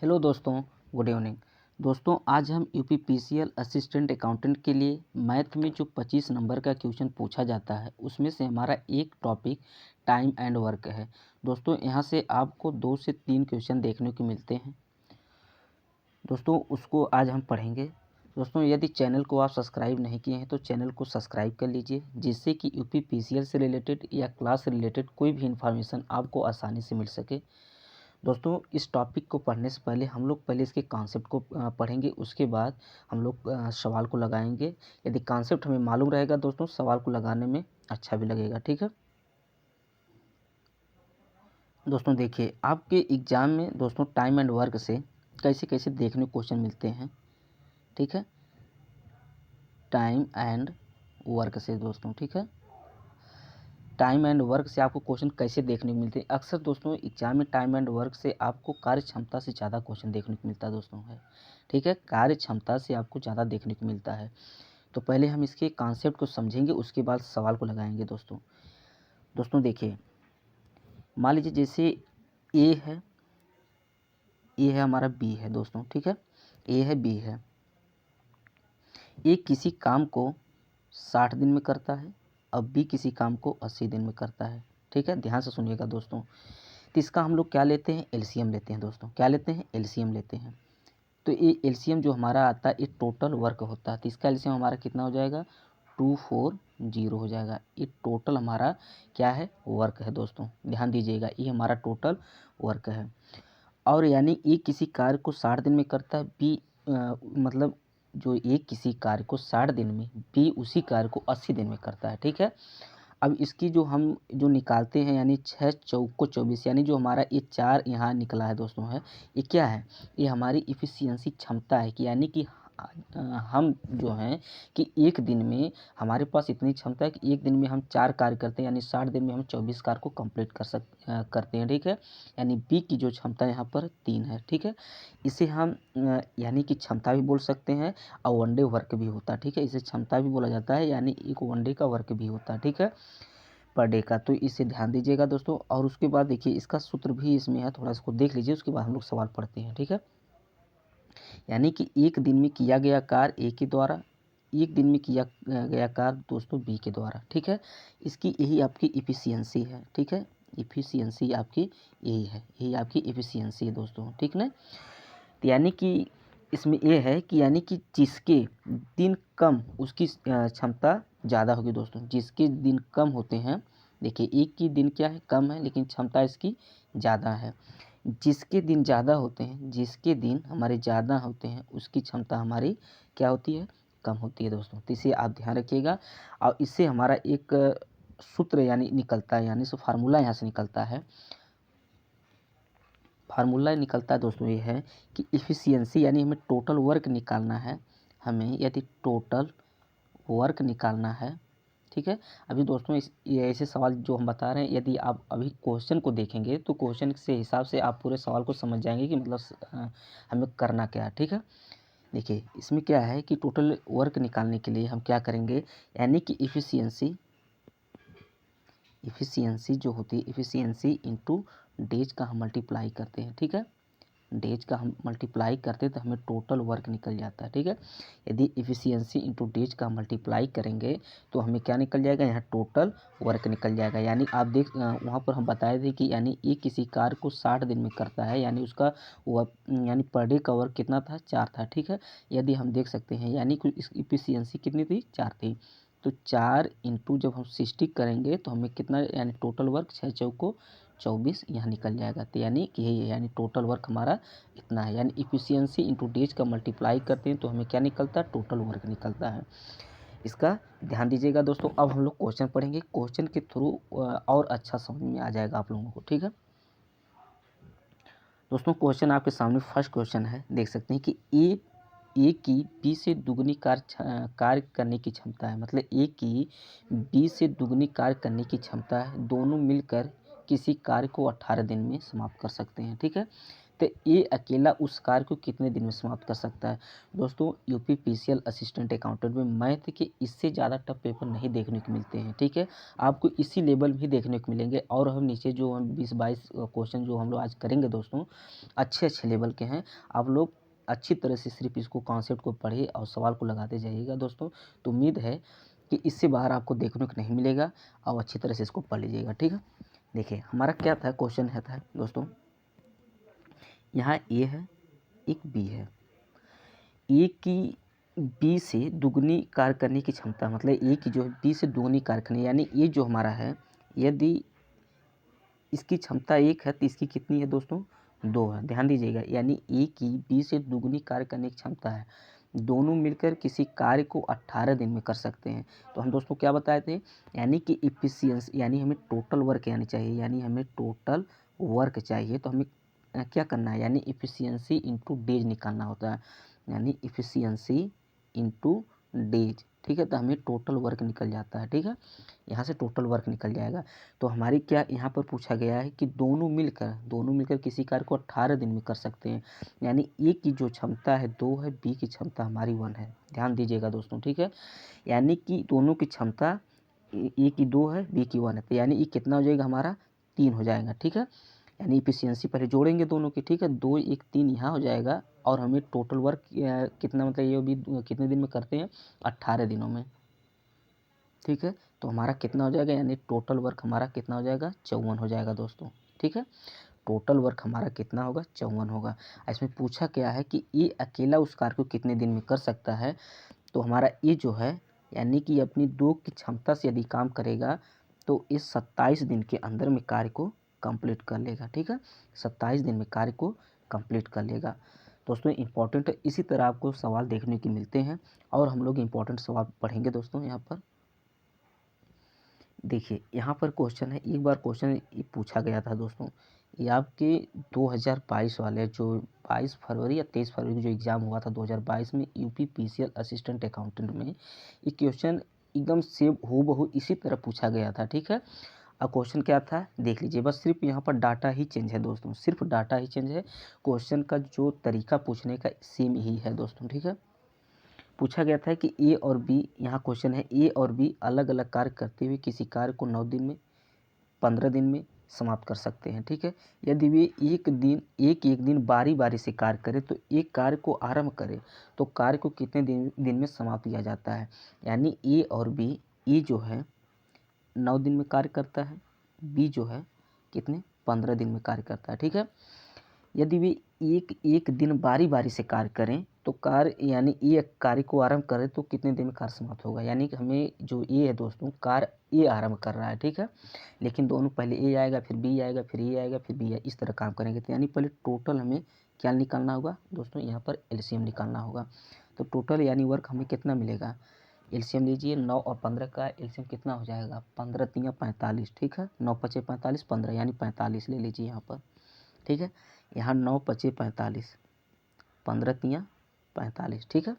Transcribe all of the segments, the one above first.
Hello दोस्तों, good evening. दोस्तों, आज हम यूपीपीसीएल असिस्टेंट अकाउंटेंट के लिए मैथ में जो 25 नंबर का क्वेश्चन पूछा जाता है उसमें से हमारा एक टॉपिक टाइम एंड वर्क है। दोस्तों, यहाँ से आपको 2 से 3 क्वेश्चन देखने को मिलते हैं। दोस्तों, उसको आज हम पढ़ेंगे। दोस्तों, यदि चैनल को आप सब्सक्राइब नहीं किए हैं तो चैनल को सब्सक्राइब कर लीजिए, जिससे कि यूपीपीसीएल से रिलेटेड या क्लास से रिलेटेड कोई भी इन्फॉर्मेशन आपको आसानी से मिल सके। दोस्तों, इस टॉपिक को पढ़ने से पहले हम लोग पहले इसके कॉन्सेप्ट को पढ़ेंगे, उसके बाद हम लोग सवाल को लगाएंगे। यदि कॉन्सेप्ट हमें मालूम रहेगा दोस्तों, सवाल को लगाने में अच्छा भी लगेगा। ठीक है दोस्तों, देखिए आपके एग्ज़ाम में दोस्तों टाइम एंड वर्क से कैसे कैसे देखने को क्वेश्चन मिलते हैं। ठीक है, टाइम एंड वर्क से दोस्तों, ठीक है, टाइम एंड वर्क से आपको क्वेश्चन कैसे देखने को मिलते हैं। अक्सर दोस्तों एग्जाम में टाइम एंड वर्क से आपको कार्य क्षमता से ज़्यादा क्वेश्चन देखने को मिलता है दोस्तों है। ठीक है, कार्य क्षमता से आपको ज़्यादा देखने को मिलता है। तो पहले हम इसके कॉन्सेप्ट को समझेंगे, उसके बाद सवाल को लगाएंगे। दोस्तों देखिए, मान लीजिए जैसे ए है हमारा, बी है दोस्तों। ठीक है, ए है, बी है। ए किसी काम को 60 दिन में करता है, अब बी किसी काम को 80 दिन में करता है। ठीक है, ध्यान से सुनिएगा दोस्तों। तो इसका हम लोग क्या लेते हैं, एलसीएम लेते हैं दोस्तों। क्या लेते हैं, एलसीएम लेते हैं। तो ये एलसीएम जो हमारा आता है ये टोटल वर्क होता है। तो इसका एलसीएम हमारा कितना हो जाएगा, 240 हो जाएगा। ये टोटल हमारा क्या है, वर्क है दोस्तों। ध्यान दीजिएगा, ये हमारा टोटल वर्क है। और यानी ए किसी कार्य को 60 दिन में करता है, बी मतलब जो ए किसी कार्य को 60 दिन में, बी उसी कार्य को 80 दिन में करता है। ठीक है, अब इसकी जो हम जो निकालते हैं, यानी 6 चौको 24, यानी जो हमारा ये 4 यहाँ निकला है दोस्तों है, ये क्या है, ये हमारी इफ़िशियंसी क्षमता है कि यानी कि हम जो हैं कि एक दिन में हमारे पास इतनी क्षमता है कि एक दिन में हम 4 कार्य करते हैं, यानी 60 दिन में हम 24 कार्य को कंप्लीट करते हैं। ठीक है, यानी बी की जो क्षमता यहाँ पर 3 है। ठीक है, इसे हम यानी कि क्षमता भी बोल सकते हैं और वनडे वर्क भी होता है। ठीक है, इसे क्षमता भी बोला जाता है, यानी एक वनडे का वर्क भी होता है। ठीक है, पर डे का। तो इसे ध्यान दीजिएगा दोस्तों। और उसके बाद देखिए इसका सूत्र भी इसमें है, थोड़ा इसको देख लीजिए, उसके बाद हम लोग सवाल पढ़ते हैं। ठीक है, यानी कि एक दिन में किया गया कार्य ए के द्वारा, एक दिन में किया गया कार्य दोस्तों बी के द्वारा। ठीक है, इसकी यही आपकी इफ़िशियंसी है। ठीक है, इफ़िशियंसी आपकी यही है, यही आपकी इफ़िशियंसी है दोस्तों। ठीक ना, तो यानी कि इसमें ये है कि यानी कि जिसके दिन कम उसकी क्षमता ज़्यादा होगी दोस्तों। जिसके दिन कम होते हैं, देखिए एक की दिन क्या है, कम है, लेकिन क्षमता इसकी ज़्यादा है। जिसके दिन ज़्यादा होते हैं, जिसके दिन हमारे ज़्यादा होते हैं, उसकी क्षमता हमारी क्या होती है, कम होती है दोस्तों। तो इसे आप ध्यान रखिएगा। और इससे हमारा एक सूत्र यानी निकलता है, यानी सो फार्मूला यहाँ से निकलता है। फार्मूला निकलता है दोस्तों, ये है कि इफ़िशियंसी यानी हमें टोटल वर्क निकालना है। हमें यदि टोटल वर्क निकालना है, ठीक है। अभी दोस्तों ये ऐसे सवाल जो हम बता रहे हैं, यदि आप अभी क्वेश्चन को देखेंगे तो क्वेश्चन से हिसाब से आप पूरे सवाल को समझ जाएंगे कि मतलब हमें करना क्या है। ठीक है, देखिए इसमें क्या है कि टोटल वर्क निकालने के लिए हम क्या करेंगे, यानी कि इफ़िशियंसी जो होती है, इफ़िशियंसी इंटू डेज का हम मल्टीप्लाई करते हैं। ठीक है, डेज का हम मल्टीप्लाई करते हैं तो हमें टोटल वर्क निकल जाता है। ठीक है, यदि इफ़िशियंसी इंटू डेज का मल्टीप्लाई करेंगे तो हमें क्या निकल जाएगा, यहाँ टोटल वर्क निकल जाएगा। यानी आप देख वहाँ पर हम बताए थे कि यानी ये किसी कार्य को 60 दिन में करता है, यानी उसका यानी पर डे का वर्क कितना था, 4 था। ठीक है, यदि हम देख सकते हैं यानी कि इस इफ़िशियंसी कितनी थी, 4 थी। तो 4 इंटू जब हम 60 करेंगे तो हमें कितना, यानी टोटल वर्क 6 चौको 24 यहाँ निकल जाएगा। तो यानी कि यही है, यानी टोटल वर्क हमारा इतना है। यानी इफ़िशियंसी इंटू डेज का मल्टीप्लाई करते हैं तो हमें क्या निकलता है, टोटल वर्क निकलता है। इसका ध्यान दीजिएगा दोस्तों। अब हम लोग क्वेश्चन पढ़ेंगे, क्वेश्चन के थ्रू और अच्छा समझ में आ जाएगा आप लोगों को। ठीक है दोस्तों, क्वेश्चन आपके सामने फर्स्ट क्वेश्चन है, देख सकते हैं कि ए की बी से दुगनी कार्य करने की क्षमता है। मतलब ए की बी से दुगनी कार्य करने की क्षमता है, दोनों मिलकर किसी कार्य को 18 दिन में समाप्त कर सकते हैं। ठीक है, तो ये अकेला उस कार्य को कितने दिन में समाप्त कर सकता है। दोस्तों यूपीपीसीएल असिस्टेंट अकाउंटेंट में मैथ के इससे ज़्यादा टफ पेपर नहीं देखने को मिलते हैं, ठीक है। आपको इसी लेवल भी देखने को मिलेंगे, और हम नीचे जो हम 20-22 क्वेश्चन जो हम लोग आज करेंगे दोस्तों, अच्छे लेवल के हैं। आप लोग अच्छी तरह से सिर्फ इसको कॉन्सेप्ट को पढ़िए और सवाल को लगाते जाइएगा दोस्तों। तो उम्मीद है कि इससे बाहर आपको देखने को नहीं मिलेगा, और अच्छी तरह से इसको पढ़ लीजिएगा, ठीक है। देखिए हमारा क्या था क्वेश्चन है था दोस्तों, यहाँ ए है, एक बी है। ए की बी से दुगनी कार्य करने की क्षमता, मतलब ए की जो है बी से दुगनी कार्य करने, यानी ये जो हमारा है, यदि इसकी क्षमता 1 है तो इसकी कितनी है दोस्तों, 2 है। ध्यान दीजिएगा, यानी ए की बी से दुगनी कार्य करने की क्षमता है। दोनों मिलकर किसी कार्य को 18 दिन में कर सकते हैं। तो हम दोस्तों क्या बताए थे, यानी कि इफिशियंसी, यानी हमें टोटल वर्क यानी चाहिए, यानी हमें टोटल वर्क चाहिए। तो हमें क्या करना है, यानी इफिशियंसी इंटू डेज निकालना होता है, यानी इफिशियंसी इंटू डेज, ठीक है। तो हमें टोटल वर्क निकल जाता है, ठीक है। यहाँ से टोटल वर्क निकल जाएगा। तो हमारी क्या यहाँ पर पूछा गया है कि दोनों मिलकर किसी कार्य को 18 दिन में कर सकते हैं। यानी ए की जो क्षमता है 2 है, बी की क्षमता हमारी 1 है। ध्यान दीजिएगा दोस्तों, ठीक है। यानी कि दोनों की क्षमता, ए की 2 है, बी की 1 है, तो यानी ये कितना हो जाएगा हमारा, 3 हो जाएगा, ठीक है। यानी इफिशियंसी पहले जोड़ेंगे दोनों की, ठीक है। 2 1 3 यहाँ हो जाएगा, और हमें टोटल वर्क कितना, मतलब ये भी कितने दिन में करते हैं, 18 दिनों में, ठीक है। तो हमारा कितना हो जाएगा, यानी टोटल वर्क हमारा कितना हो जाएगा, 54 हो जाएगा दोस्तों, ठीक है। टोटल वर्क हमारा कितना होगा, 54 होगा। इसमें पूछा क्या है कि ये अकेला उस कार्य को कितने दिन में कर सकता है। तो हमारा ये जो है, यानी कि अपनी 2 की क्षमता से यदि काम करेगा तो इस 27 दिन के अंदर में कार्य को कंप्लीट कर लेगा, ठीक है। 27 दिन में कार्य को कंप्लीट कर लेगा। दोस्तों इंपॉर्टेंट है, इसी तरह आपको सवाल देखने को मिलते हैं, और हम लोग इंपॉर्टेंट सवाल पढ़ेंगे दोस्तों। यहाँ पर देखिए, यहाँ पर क्वेश्चन है, एक बार क्वेश्चन ये पूछा गया था दोस्तों, ये आपके 2022 वाले जो 22 फरवरी या 23 फरवरी को जो एग्ज़ाम हुआ था 2022 में, यूपीपीसीएल असिस्टेंट अकाउंटेंट में, ये क्वेश्चन एकदम सेम हूबहू इसी तरह पूछा गया था, ठीक है। अब क्वेश्चन क्या था देख लीजिए, बस सिर्फ यहाँ पर डाटा ही चेंज है दोस्तों, सिर्फ डाटा ही चेंज है। क्वेश्चन का जो तरीका पूछने का सेम ही है दोस्तों, ठीक है। पूछा गया था कि ए और बी, यहाँ क्वेश्चन है, ए और बी अलग अलग कार्य करते हुए किसी कार्य को 9 दिन में, 15 दिन में समाप्त कर सकते हैं, ठीक है। यदि वे एक दिन बारी बारी से कार्य करें तो एक कार्य को आरंभ करें तो कार्य को कितने दिन में समाप्त किया जाता है। यानी ए और बी, ए जो है 9 दिन में कार्य करता है, बी जो है कितने, 15 दिन में कार्य करता है, ठीक है। यदि वे एक दिन बारी बारी से कार्य करें तो कार्य, यानी ए कार्य को आरंभ करें तो कितने दिन में कार्य समाप्त होगा। यानी कि हमें जो ए है दोस्तों, कार्य ए आरंभ कर रहा है, ठीक है। लेकिन दोनों, पहले ए आएगा फिर बी आएगा फिर ए आएगा फिर बी आएगा, इस तरह काम करेंगे। तो यानी पहले टोटल हमें क्या निकालना होगा दोस्तों, यहाँ पर एलसीएम निकालना होगा। तो टोटल यानी वर्क हमें कितना मिलेगा, एलसीएम लीजिए, 9 और 15 का एलसीएम कितना हो जाएगा, 15 तिया 45, ठीक है। 9 पचे 45, 15 यानी 45 ले लीजिए यहाँ पर, ठीक है। यहाँ 9 पचे 45, 15 तिया 45, ठीक है।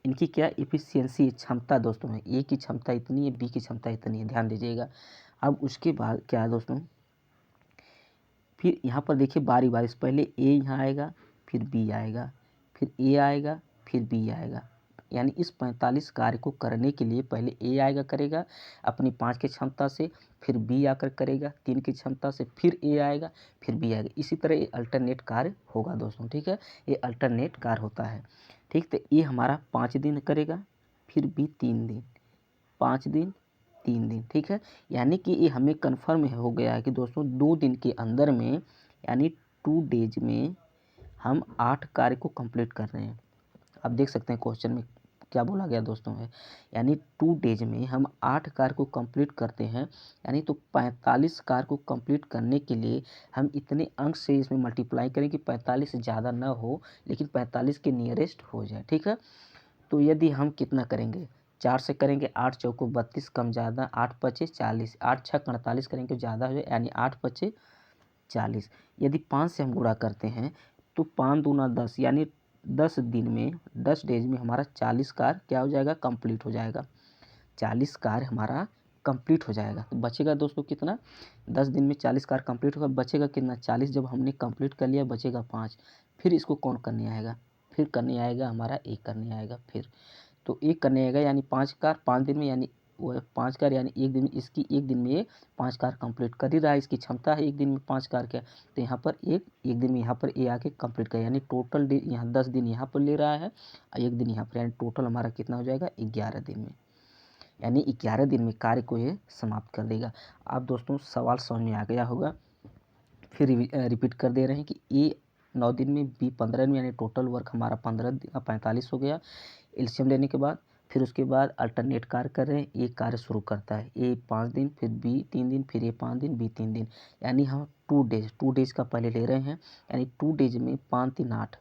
इनकी क्या इफिशियंसी क्षमता दोस्तों है, ए की क्षमता इतनी है, बी की क्षमता इतनी है, ध्यान दीजिएगा। अब उसके बाद क्या है दोस्तों, फिर यहाँ पर देखिए बारी बारी से, पहले ए यहाँ आएगा फिर बी आएगा फिर ए आएगा फिर बी आएगा। यानी इस 45 कार्य को करने के लिए पहले ए आएगा करेगा अपनी 5 की क्षमता से, फिर बी आकर करेगा 3 की क्षमता से, फिर ए आएगा फिर बी आएगा। इसी तरह ये अल्टरनेट कार्य होगा दोस्तों, ठीक है। ये अल्टरनेट कार्य होता है, ठीक। तो ए हमारा 5 दिन करेगा, फिर बी 3 दिन, 5 दिन 3 दिन, ठीक है। यानी कि ये हमें कन्फर्म हो गया है कि दोस्तों 2 दिन के अंदर में, यानी 2 डेज में हम 8 कार्य को कंप्लीट कर रहे हैं। आप देख सकते हैं क्वेश्चन में क्या बोला गया दोस्तों है, यानी 2 डेज में हम 8 कार्य को कंप्लीट करते हैं। यानी तो 45 कार्य को कंप्लीट करने के लिए हम इतने अंक से इसमें मल्टीप्लाई करें कि 45 से ज़्यादा ना हो, लेकिन 45 के नियरेस्ट हो जाए, ठीक है। तो यदि हम कितना करेंगे, 4 से करेंगे, 8 चौको 32 कम ज़्यादा 8 पचे 40, 8 छक 48 करेंगे ज़्यादा हो जाए, यानी 8 पचे 40। यदि 5 से हम गुणा करते हैं तो 5 दूना 10, यानी 10 दिन में, 10 डेज में हमारा 40 कार्य क्या हो जाएगा, कंप्लीट हो जाएगा। 40 कार्य हमारा कंप्लीट हो जाएगा। तो बचेगा दोस्तों कितना, 10 दिन में 40 कार्य कंप्लीट होगा, बचेगा कितना 40, जब हमने कंप्लीट कर लिया बचेगा 5। फिर इसको कौन करने आएगा, फिर करने आएगा हमारा एक करने आएगा फिर, तो एक करने आएगा यानी 5 कार्य 5 दिन में, यानी वो 5 कार्य यानी एक दिन में, इसकी एक दिन में ये 5 कार्य कंप्लीट कर ही रहा है, इसकी क्षमता है एक दिन में 5 कार्य का। तो यहाँ पर एक दिन में यहाँ पर ए आके कंप्लीट कर, यानी टोटल दिन यहाँ 10 दिन यहाँ पर ले रहा है और एक दिन यहाँ पर, यानी टोटल हमारा कितना हो जाएगा 11 दिन में, यानी 11 दिन में कार्य को ये समाप्त कर देगा। आप दोस्तों सवाल समझ में आ गया होगा, फिर रिपीट कर दे रहे हैं कि ए 9 दिन में, बी 15 दिन में, यानी टोटल वर्क हमारा 45 हो गया एलसीएम लेने के बाद। फिर उसके बाद अल्टरनेट कार्य कर रहे हैं, एक कार्य शुरू करता है ए 5 दिन, फिर बी 3 दिन, फिर ए 5 दिन, बी 3 दिन, यानी हम 2 डेज का पहले ले रहे हैं, यानी 2 डेज में 5 3 8,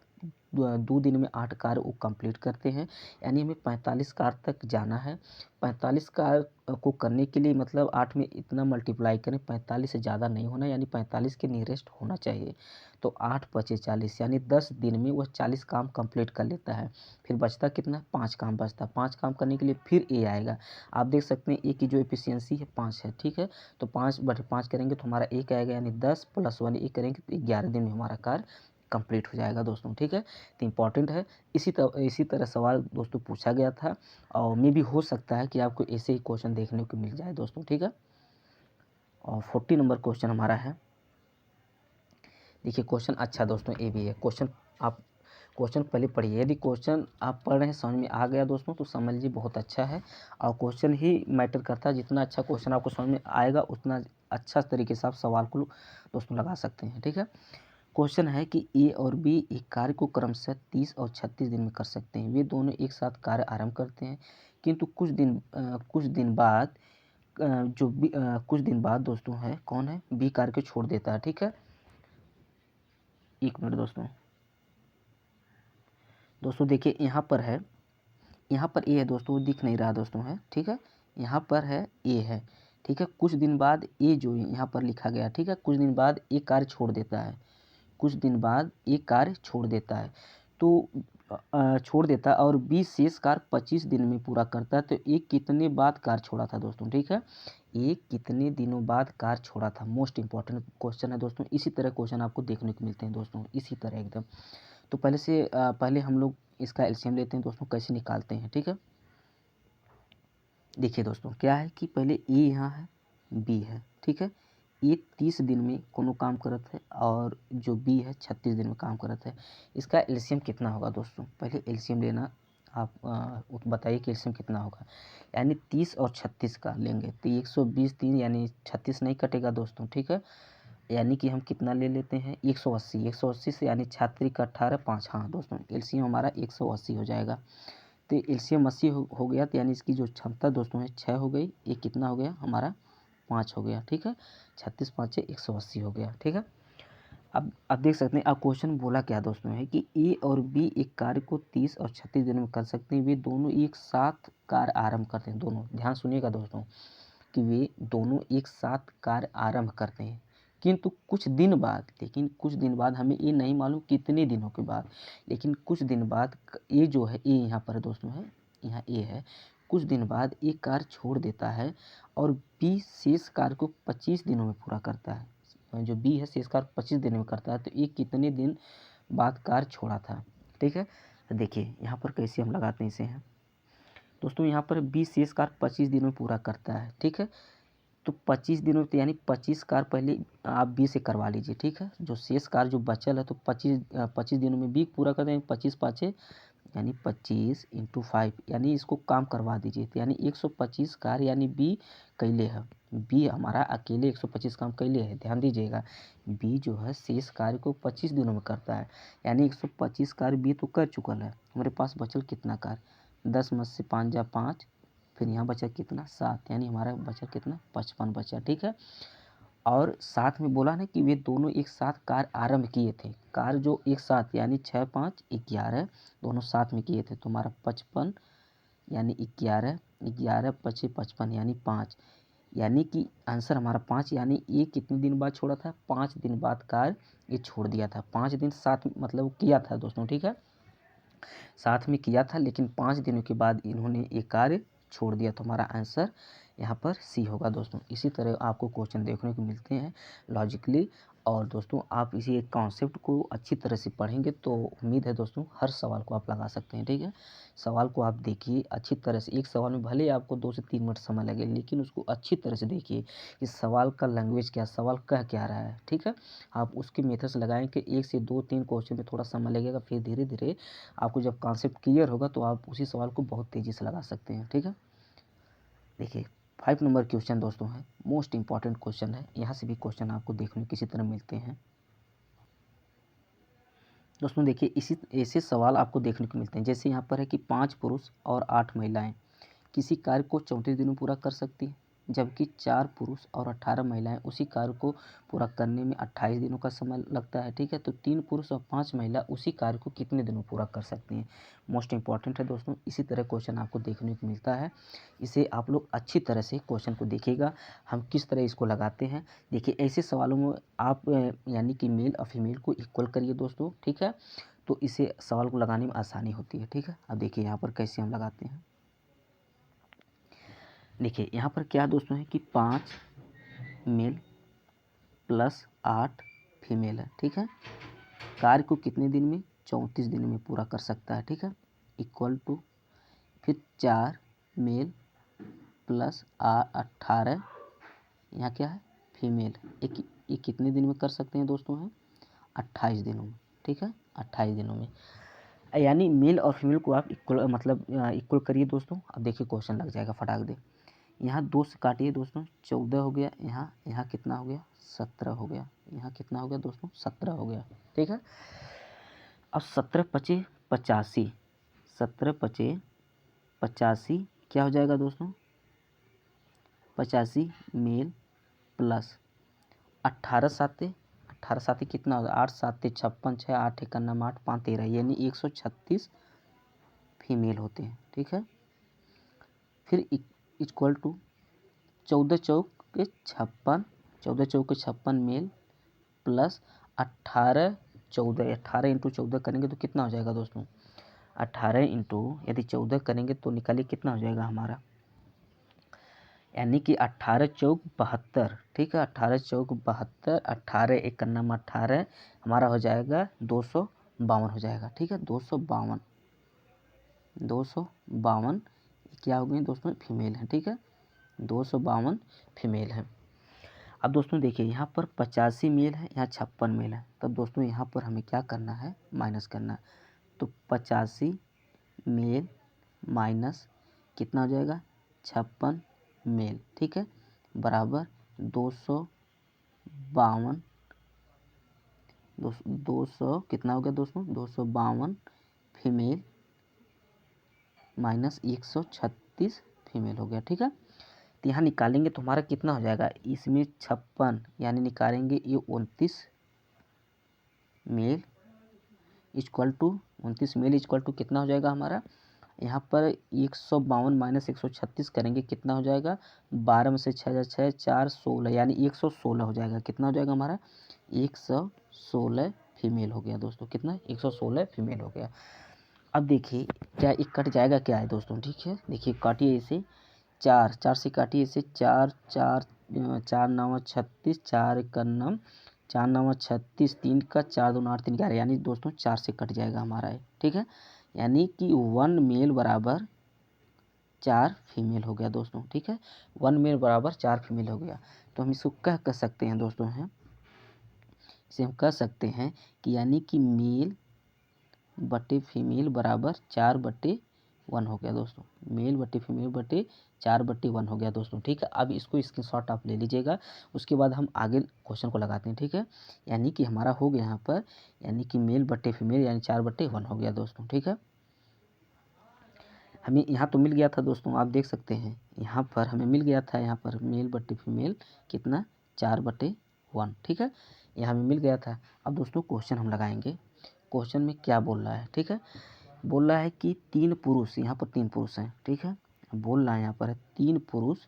2 दिन में 8 कार्य वो कंप्लीट करते हैं, यानी हमें 45 कार्य तक जाना है। 45 कार्य को करने के लिए मतलब 8 में इतना मल्टीप्लाई करें, 45 से ज़्यादा नहीं होना, यानी 45 के नियरेस्ट होना चाहिए। तो 8 5 40, यानी 10 दिन में वह 40 काम कंप्लीट कर लेता है। फिर बचता कितना, 5 काम बचता, 5 काम करने के लिए फिर ए आएगा। आप देख सकते हैं ए की जो एफिशिएंसी है 5 है, ठीक है। तो 5/5 करेंगे तो हमारा एक आएगा, यानी 10 + 1 एक करेंगे तो 11 दिन में हमारा कार्य कंप्लीट हो जाएगा दोस्तों, ठीक है। तो इम्पॉर्टेंट है। इसी तरह सवाल दोस्तों पूछा गया था, और मे भी हो सकता है कि आपको ऐसे ही क्वेश्चन देखने को मिल जाए दोस्तों, ठीक है। और 40 नंबर क्वेश्चन हमारा है, देखिए क्वेश्चन अच्छा दोस्तों ये भी है क्वेश्चन, आप क्वेश्चन पहले पढ़िए, यदि क्वेश्चन आप पढ़ रहे हैं समझ में आ गया दोस्तों तो समझ लीजिए बहुत अच्छा है, और क्वेश्चन ही मैटर करता है, जितना अच्छा क्वेश्चन आपको समझ में आएगा उतना अच्छा तरीके से आप सवाल को दोस्तों लगा सकते हैं, ठीक है। क्वेश्चन है कि ए और बी एक कार्य को क्रमशः 30 और 36 दिन में कर सकते हैं। वे दोनों एक साथ कार्य आरंभ करते हैं, किंतु कुछ दिन बाद कुछ दिन बाद दोस्तों है कौन है, बी कार्य को छोड़ देता है, ठीक है। एक मिनट दोस्तों देखिए यहाँ पर है, यहाँ पर ए है दोस्तों, दिख नहीं रहा दोस्तों है, ठीक है। यहाँ पर है ए है, ठीक है। कुछ दिन बाद ए जो यहाँ पर लिखा गया, ठीक है, कुछ दिन बाद ए कार्य छोड़ देता है, कुछ दिन बाद एक कार्य छोड़ देता है, तो छोड़ देता है और 20 शेष कार्य 25 दिन में पूरा करता है। तो एक कितने बाद कार्य छोड़ा था दोस्तों, ठीक है। एक कितने दिनों बाद कार्य छोड़ा था, मोस्ट इंपॉर्टेंट क्वेश्चन है दोस्तों। इसी तरह क्वेश्चन आपको देखने को मिलते हैं दोस्तों, इसी तरह एकदम। तो पहले हम लोग इसका एलसीएम लेते हैं दोस्तों, कैसे निकालते हैं, ठीक है। देखिए दोस्तों क्या है कि पहले ए यहाँ है, बी है, ठीक है। ए 30 दिन में कोनो काम करत है और जो बी है 36 दिन में काम करत है। इसका एलसीएम कितना होगा दोस्तों, पहले एलसीएम लेना, आप बताइए कि एलसीएम कितना होगा। यानी 30 और 36 का लेंगे तो 120 3, यानी 36 नहीं कटेगा दोस्तों, ठीक है। यानी कि हम कितना ले लेते हैं 180 से, यानी 36 का 18 5, हाँ दोस्तों एलसीएम हमारा 180 हो जाएगा। तो एलसीएम 80 हो गया, तो यानी इसकी जो क्षमता दोस्तों है 6 हो गई, ये कितना हो गया हमारा 5 हो गया, ठीक है। 36 5 180 हो गया, ठीक है। अब आप देख सकते हैं, अब क्वेश्चन बोला क्या दोस्तों है कि ए और बी एक कार्य को 30 और 36 दिन में कर सकते हैं। वे दोनों एक साथ कार्य आरंभ करते हैं, दोनों ध्यान सुनिएगा दोस्तों कि वे दोनों एक साथ कार्य आरंभ करते हैं, किंतु लेकिन कुछ दिन बाद, हमें ये नहीं मालूम कितने दिनों के बाद, लेकिन कुछ दिन बाद ये जो है ए यहाँ पर दोस्तों है, यहाँ ए है, कुछ दिन बाद एक कार्य छोड़ देता है और बी शेष कार्य को 25 दिनों में पूरा करता है। जो बी है शेष कार्य 25 दिन में करता है, तो ये कितने दिन बाद कार्य छोड़ा था, ठीक है। तो देखिए यहाँ पर कैसे हम लगाते हैं इसे हैं दोस्तों, यहाँ पर 20 शेष कार्य 25 दिनों में पूरा करता है, ठीक है। तो 25 दिनों तो यानी 25 कार्य पहले आप बी से करवा लीजिए, ठीक है। जो शेष कार्य जो बचल है तो 25 दिनों में बी पूरा कर देंगे, 25 5 यानी 25 × 5, यानी इसको काम करवा दीजिए। तो यानी 125 कार्य यानी बी कैले है, बी हमारा अकेले 125 काम कैले है, ध्यान दीजिएगा। बी जो है शेष कार्य को 25 दिनों में करता है, यानी 125 कार्य बी तो कर चुका है। हमारे पास बचल कितना कार्य, 10 में से 5 जा 5, फिर यहाँ बचा कितना 7, यानी हमारा बचा कितना 55 बचा, ठीक है। और साथ में बोला ना कि वे दोनों एक साथ कार्य आरंभ किए थे, कार्य जो एक साथ यानी 6 5 11 दोनों साथ में किए थे, तो हमारा 55 यानी 11 11 5 55 यानी 5, यानी कि आंसर हमारा 5, यानी ये कितने दिन बाद छोड़ा था, 5 दिन बाद कार्य ये छोड़ दिया था। 5 दिन साथ मतलब किया था दोस्तों, ठीक है, साथ में किया था, लेकिन 5 दिनों के बाद इन्होंने ये कार्य छोड़ दिया, तो हमारा आंसर यहाँ पर सी होगा दोस्तों। इसी तरह आपको क्वेश्चन देखने को मिलते हैं लॉजिकली। और दोस्तों आप इसी एक कॉन्सेप्ट को अच्छी तरह से पढ़ेंगे तो उम्मीद है दोस्तों हर सवाल को आप लगा सकते हैं। ठीक है, सवाल को आप देखिए अच्छी तरह से। एक सवाल में भले ही आपको 2 से 3 मिनट समय लगे, लेकिन उसको अच्छी तरह से देखिए कि सवाल का लैंग्वेज क्या, सवाल कह क्या रहा है। ठीक है, आप उसके मेथड से लगाएं कि 1 से 2-3 क्वेश्चन में थोड़ा समय लगेगा, फिर धीरे धीरे आपको जब कॉन्सेप्ट क्लियर होगा तो आप उसी सवाल को बहुत तेज़ी से लगा सकते हैं। ठीक है, देखिए 5 नंबर क्वेश्चन दोस्तों है, मोस्ट इंपॉर्टेंट क्वेश्चन है। यहाँ से भी क्वेश्चन आपको देखने किसी तरह मिलते हैं दोस्तों। देखिए इसी ऐसे सवाल आपको देखने को मिलते हैं, जैसे यहाँ पर है कि 5 पुरुष और 8 महिलाएं किसी कार्य को 34 दिनों में पूरा कर सकती हैं, जबकि 4 पुरुष और 18 महिलाएं उसी कार्य को पूरा करने में 28 दिनों का समय लगता है। ठीक है, तो 3 पुरुष और 5 महिला उसी कार्य को कितने दिनों पूरा कर सकती हैं। मोस्ट इंपॉर्टेंट है दोस्तों। इसी तरह क्वेश्चन आपको देखने को मिलता है, इसे आप लोग अच्छी तरह से क्वेश्चन को देखिएगा हम किस तरह इसको लगाते हैं। देखिए ऐसे सवालों में आप यानी कि मेल और फीमेल को इक्वल करिए दोस्तों। ठीक है, तो इसे सवाल को लगाने में आसानी होती है। ठीक है, अब देखिए यहाँ पर कैसे हम लगाते हैं। देखिए यहाँ पर क्या दोस्तों है कि 5 मेल प्लस 8 फीमेल है। ठीक है, कार्य को कितने दिन में, 34 दिन में पूरा कर सकता है। ठीक है, इक्वल टू फिर 4 मेल प्लस 18, यहाँ क्या है फीमेल, ये कितने दिन में कर सकते हैं दोस्तों है 28 दिनों में। ठीक है, 28 दिनों में, यानी मेल और फीमेल को आप इक्वल मतलब इक्वल करिए दोस्तों। अब देखिए क्वेश्चन लग जाएगा फटाक दे। यहाँ 2 से काटिए दोस्तों, 14 हो गया, यहाँ कितना हो गया 17 हो गया, यहाँ कितना हो गया दोस्तों 17 हो गया। ठीक है, अब 17 पचे 85, 17 पचे 85 क्या हो जाएगा दोस्तों 85 मेल प्लस 18 साते कितना होगा 8 साते 56, 6 8 एक 8 5 13, यानी 136 फीमेल होते हैं। ठीक है, फिर इक्वल टू 14 चौक के 56, 14 चौक के 56 मेल प्लस 18 14, 18 इंटू 14 करेंगे तो कितना हो जाएगा दोस्तों 18 इंटू यदि 14 करेंगे तो निकालिए कितना हो जाएगा हमारा, यानी कि 18 चौक 72। ठीक है, 18 चौक 72, 18 एक 18 हमारा हो जाएगा 252 हो जाएगा। ठीक है, 252 क्या हो गई दोस्तों फीमेल है। ठीक है, 252 फीमेल है। अब दोस्तों देखिए यहाँ पर 85 मेल है, यहाँ 56 मेल है, तब दोस्तों यहाँ पर हमें क्या करना है माइनस करना है। तो 85 मेल माइनस कितना हो जाएगा 56 मेल। ठीक है, बराबर 252 200 कितना हो गया दोस्तों 252 फीमेल माइनस 136 फीमेल हो गया। ठीक है, तो यहाँ निकालेंगे तो हमारा कितना हो जाएगा, इसमें 56 यानी निकालेंगे ये 29 मेल इक्वल टू 29 मेल इक्वल टू कितना हो जाएगा हमारा, यहाँ पर 152 माइनस 136 करेंगे कितना हो जाएगा, 12 में से 6 6 4 16 यानी 116 हो जाएगा। कितना हो जाएगा हमारा 116 फीमेल हो गया दोस्तों, कितना 116 फीमेल हो गया। अब देखिए क्या एक कट जाएगा क्या है दोस्तों। ठीक है, देखिए काटिए इसे 4 से काटिए इसे 4 4 4 9 36, 4 1 9 4 9 36, 3 का 4 2 8 3 11 यानी दोस्तों 4 से कट जाएगा हमारा है। ठीक है, यानी कि 1 मेल बराबर 4 फीमेल हो गया दोस्तों। ठीक है, 1 मेल बराबर 4 फीमेल हो गया। तो हम इसको कह सकते हैं दोस्तों हैं, इसे हम कह सकते हैं कि यानी कि मेल बटे फीमेल बराबर 4/1 हो गया दोस्तों, मेल बटे फीमेल बटे 4/1 हो गया दोस्तों। ठीक है, अब इसको स्क्रीनशॉट आप ले लीजिएगा, उसके बाद हम आगे क्वेश्चन को लगाते हैं। ठीक है, यानी कि हमारा हो गया यहाँ पर यानी कि मेल बटे फीमेल यानी 4/1 हो गया दोस्तों। ठीक है, हमें यहाँ तो मिल गया था दोस्तों, आप देख सकते हैं यहाँ पर हमें मिल गया था, यहाँ पर मेल बटे फीमेल कितना 4/1। ठीक है, यहाँ हमें मिल गया था। अब दोस्तों क्वेश्चन हम लगाएंगे, क्वेश्चन में क्या बोल रहा है। ठीक है, बोल रहा है कि 3 पुरुष, यहाँ पर 3 पुरुष हैं। ठीक है, बोल रहा है यहाँ पर 3 पुरुष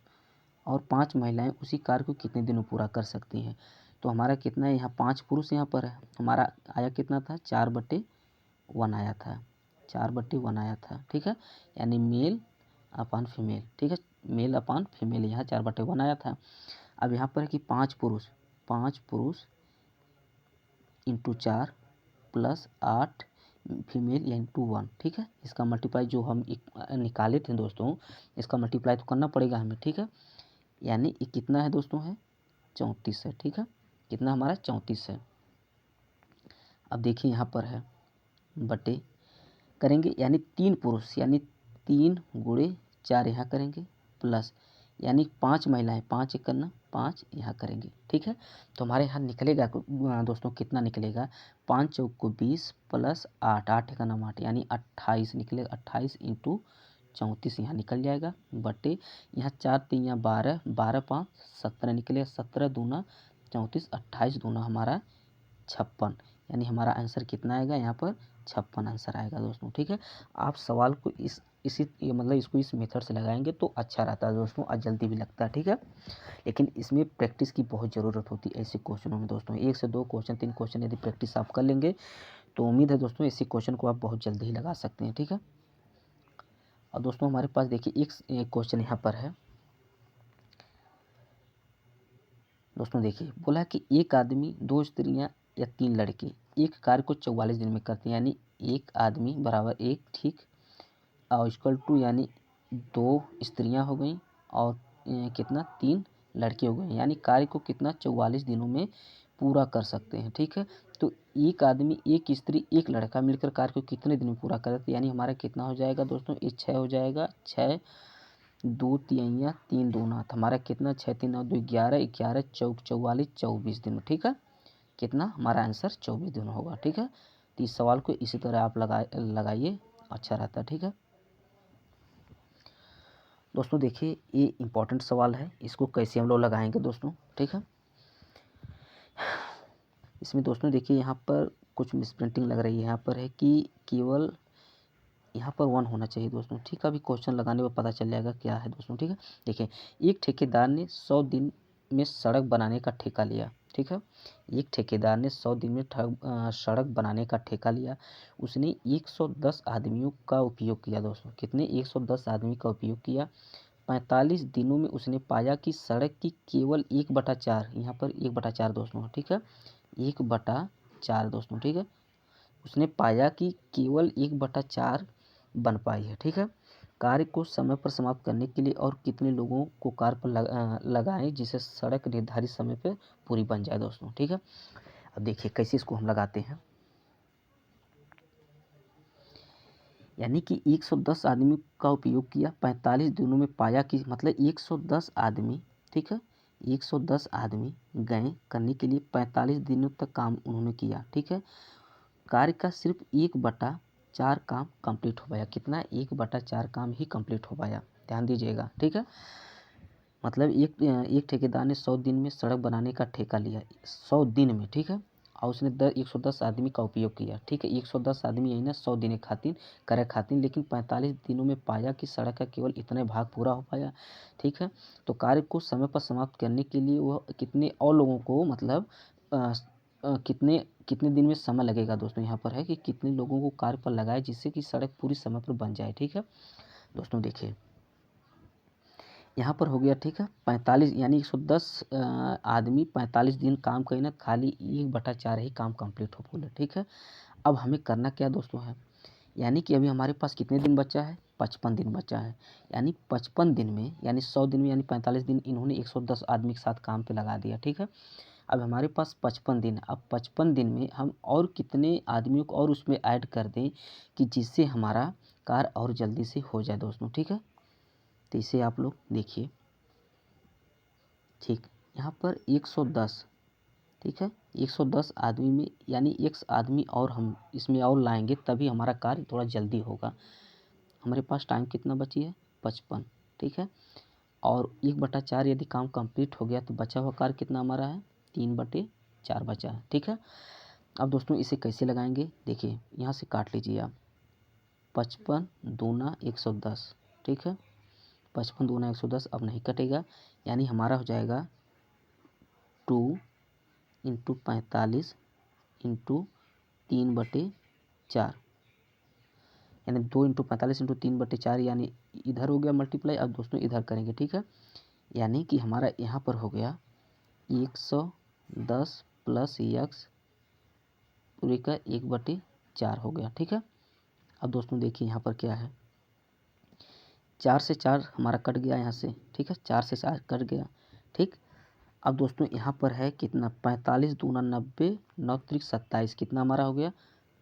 और 5 महिलाएं उसी कार्य को कितने दिनों पूरा कर सकती हैं। तो हमारा कितना है, यहाँ 5 पुरुष यहाँ पर है, हमारा आया कितना था 4/1 आया था, 4/1 आया था। ठीक है, यानी मेल अपन फीमेल। ठीक है, मेल अपान फीमेल, यहाँ 4/1 आया था। अब यहाँ पर है कि 5 पुरुष इंटू 4 प्लस 8 फीमेल या इंटू 1, ठीक है। इसका मल्टीप्लाई जो हम निकाले थे दोस्तों, इसका मल्टीप्लाई तो करना पड़ेगा हमें, ठीक है। यानी ये कितना है दोस्तों, है 34 है, ठीक है। कितना हमारा 34 है। अब देखिए यहाँ पर है बटे करेंगे, यानी 3 पुरुष यानी 3 गुणे 4 यहाँ करेंगे, प्लस यानी 5 महिलाएं, 5 एक करना 5 यहाँ करेंगे, ठीक है। तो हमारे यहाँ निकलेगा दोस्तों कितना निकलेगा, 5 चौक को 20 प्लस 8, 8 का नाम 8 यानी 28 निकलेगा। 28 इंटू 34 यहाँ निकल जाएगा, बटे यहाँ 4 3 या 12, 12 5 17 निकलेगा। 17 दूना 34, 28 दूना हमारा 56, यानी हमारा आंसर कितना आएगा यहाँ पर 56 आंसर आएगा दोस्तों, ठीक है। आप सवाल को इसको इस मेथड से लगाएंगे तो अच्छा रहता है दोस्तों और जल्दी भी लगता है, ठीक है। लेकिन इसमें प्रैक्टिस की बहुत ज़रूरत होती है ऐसे क्वेश्चनों में दोस्तों। 1 से 2 क्वेश्चन 3 क्वेश्चन यदि प्रैक्टिस आप कर लेंगे तो उम्मीद है दोस्तों ऐसे क्वेश्चन को आप बहुत जल्दी ही लगा सकते हैं, ठीक है। और दोस्तों हमारे पास देखिए एक क्वेश्चन यहाँ पर है दोस्तों। देखिए बोला कि एक आदमी 2 स्त्रियाँ या 3 लड़के एक कार्य को 44 दिन में करते हैं, यानी एक आदमी बराबर एक, ठीक, और इक्वल टू यानी 2 स्त्रियां हो गई और कितना 3 लड़के हो गए, यानी कार्य को कितना 44 दिनों में पूरा कर सकते हैं, ठीक है। तो एक आदमी एक स्त्री एक लड़का मिलकर कार्य को कितने दिन में पूरा करते, यानी हमारा कितना हो जाएगा दोस्तों, ये 6 हो जाएगा। 6 2 तिहैया 3 दूना, हमारा कितना 6 3 9 2 11, 11 चौक 44, 24 दिन में, ठीक है। कितना हमारा आंसर 24 दिन होगा, ठीक है। तो इस सवाल को इसी तरह आप लगाइए, अच्छा रहता है, ठीक है। दोस्तों देखिए ये इम्पोर्टेंट सवाल है, इसको कैसे हम लोग लगाएंगे दोस्तों, ठीक है। इसमें दोस्तों देखिए यहाँ पर कुछ मिसप्रिंटिंग लग रही है। यहाँ पर है कि केवल यहाँ पर 1 होना चाहिए दोस्तों, ठीक है। अभी क्वेश्चन लगाने पर पता चल जाएगा क्या है दोस्तों, ठीक है। देखिए एक ठेकेदार ने 100 दिन में सड़क बनाने का ठेका लिया, ठीक है। एक ठेकेदार ने 100 दिन में सड़क बनाने का ठेका लिया। उसने 110 आदमियों का उपयोग किया दोस्तों, कितने 110 आदमी का उपयोग किया। 45 दिनों में उसने पाया कि सड़क की केवल 1/4, यहाँ पर 1/4 दोस्तों, ठीक है, 1/4 दोस्तों, ठीक है। उसने पाया कि केवल 1/4 बन पाई है, ठीक है। कार्य को समय पर समाप्त करने के लिए और कितने लोगों को कार्य पर लगाएं जिससे सड़क निर्धारित समय पर पूरी बन जाए दोस्तों, ठीक है। अब देखिए कैसे इसको हम लगाते हैं, यानी कि 110 आदमी का उपयोग किया, 45 दिनों में पाया कि मतलब 110 आदमी, ठीक है, 110 आदमी गए करने के लिए 45 दिनों तक काम उन्होंने किया, ठीक है। कार्य का सिर्फ 1/4 काम कंप्लीट हो पाया, कितना 1/4 काम ही कंप्लीट हो पाया, ध्यान दीजिएगा, ठीक है। मतलब एक ठेकेदार ने 100 दिन में सड़क बनाने का ठेका लिया, 100 दिन में, ठीक है, और उसने 110 आदमी का उपयोग किया, ठीक है। 110 आदमी यही ना 100 दिन खातिर करे खातिर, लेकिन 45 दिनों में पाया कि सड़क का केवल इतने भाग पूरा हो पाया, ठीक है। तो कार्य को समय पर समाप्त करने के लिए वह कितने और लोगों को मतलब कितने कितने दिन में समय लगेगा दोस्तों, यहाँ पर है कि कितने लोगों को कार्य पर लगाए जिससे कि सड़क पूरी समय पर बन जाए, ठीक है। दोस्तों देखिए यहाँ पर हो गया, ठीक है, 45 यानी 110 आदमी 45 दिन काम करें ना, खाली 1/4 ही काम कंप्लीट हो बोले, ठीक है। अब हमें करना क्या दोस्तों है, यानी कि अभी हमारे पास कितने दिन बचा है, 55 दिन बचा है। यानी 55 दिन में यानी 100 दिन में यानी 45 दिन इन्होंने 110 आदमी के साथ काम पे लगा दिया, ठीक है। अब हमारे पास 55 दिन है, अब 55 दिन में हम और कितने आदमियों को और उसमें ऐड कर दें कि जिससे हमारा कार्य और जल्दी से हो जाए दोस्तों, ठीक है। तो इसे आप लोग देखिए, ठीक, यहाँ पर 110, ठीक है, 110 आदमी में यानी एक आदमी और हम इसमें और लाएंगे तभी हमारा कार्य थोड़ा जल्दी होगा। हमारे पास टाइम कितना बची है 55, ठीक है, और 1/4 यदि काम कंप्लीट हो गया तो बचा हुआ कार्य कितना हमारा है 3/4 बचा है, ठीक है। अब दोस्तों इसे कैसे लगाएंगे, देखिए यहाँ से काट लीजिए आप, 55 दूना 110, ठीक है, 55 दूना 110 अब नहीं कटेगा, यानी हमारा हो जाएगा 2 इंटू 45 इंटू 3/4, यानी 2 × 45 × 3/4 यानी इधर हो गया मल्टीप्लाई। अब दोस्तों इधर करेंगे, ठीक है, यानी कि हमारा यहाँ पर हो गया 110 प्लस यक्स पूरे का 1/4 हो गया, ठीक है। अब दोस्तों देखिए यहाँ पर क्या है, 4 से 4 हमारा कट गया यहाँ से, ठीक है, 4 से 4 कट गया, ठीक। अब दोस्तों यहाँ पर है कितना, 45 दूना 90, 9 त्रिक 27, कितना हमारा हो गया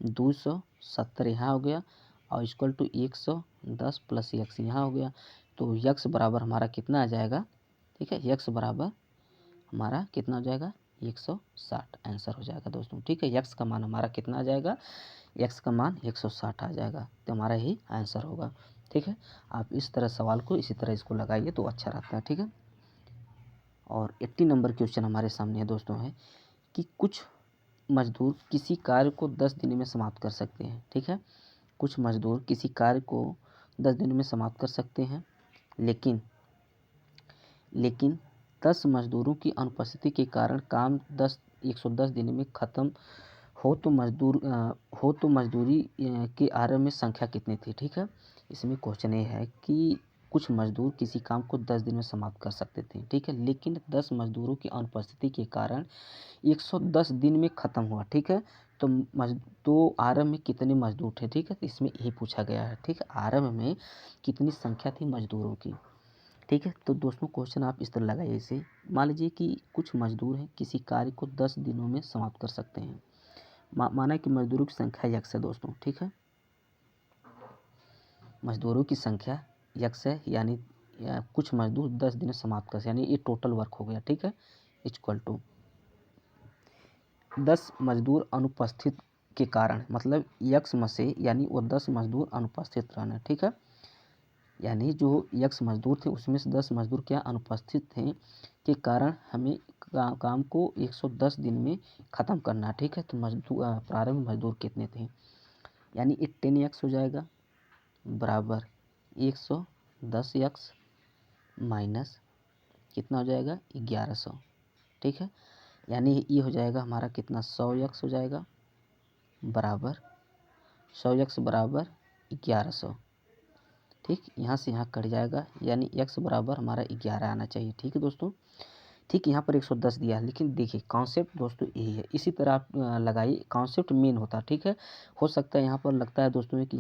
270 यहाँ हो गया, और इक्वल टू 110 प्लस यक्स यहाँ हो गया। तो यक्स बराबर हमारा कितना आ जाएगा, ठीक है, यक्स बराबर हमारा कितना हो जाएगा 160 आंसर हो जाएगा दोस्तों, ठीक है। यक्स का मान हमारा कितना आ जाएगा, यक्स का मान 160 आ जाएगा, तो हमारा ही आंसर होगा, ठीक है। आप इस तरह सवाल को इसी तरह इसको लगाइए तो अच्छा रहता है, ठीक है। और 80 नंबर क्वेश्चन हमारे सामने है दोस्तों, है कि कुछ मजदूर किसी कार्य को 10 दिन में समाप्त कर सकते हैं, ठीक है। कुछ मजदूर किसी कार्य को 10 दिन में समाप्त कर सकते हैं, लेकिन 10 मजदूरों की अनुपस्थिति के कारण काम 110 दिन में ख़त्म हो तो मजदूरी के आरंभ में संख्या कितनी थी, ठीक है। इसमें क्वेश्चन ये है कि कुछ मजदूर किसी काम को 10 दिन में समाप्त कर सकते थे, ठीक है, लेकिन 10 मजदूरों की अनुपस्थिति के कारण 110 दिन में ख़त्म हुआ, ठीक है। तो आरंभ में कितने मजदूर थे, ठीक है, तो इसमें यही पूछा गया है, ठीक है, आरंभ में कितनी संख्या थी मजदूरों की, ठीक है। तो दोस्तों क्वेश्चन आप इस तरह लगाइए इसे, मान लीजिए कि कुछ मजदूर हैं किसी कार्य को 10 दिनों में समाप्त कर सकते हैं, माना कि मजदूरों की संख्या यक्स है दोस्तों, ठीक है, मजदूरों की संख्या यक्स है, यानी कुछ मजदूर 10 दिन में समाप्त कर, यानी ये टोटल वर्क हो गया, ठीक है, इक्वल टू 10 मजदूर अनुपस्थित के कारण, मतलब यक्स में से यानी वो 10 मजदूर अनुपस्थित रहना, ठीक है, यानी जो यक्स मजदूर थे उसमें से 10 मजदूर क्या अनुपस्थित थे के कारण हमें काम को 110 दिन में ख़त्म करना है, ठीक है। तो प्रारंभिक मजदूर कितने थे, यानी ये 10 यक्स हो जाएगा बराबर 110 यक्स माइनस कितना हो जाएगा 1100, ठीक है, यानी ये हो जाएगा हमारा कितना 100 यक्स हो जाएगा बराबर 100 यक्स बराबर 1100, ठीक, यहाँ से यहाँ कट जाएगा, यानी x बराबर हमारा 11 आना चाहिए, ठीक है दोस्तों। ठीक, यहाँ पर 110 दिया है, लेकिन देखिए कॉन्सेप्ट दोस्तों यही है, इसी तरह आप लगाइए, कॉन्सेप्ट मेन होता है, ठीक है। हो सकता है यहाँ पर लगता है दोस्तों कि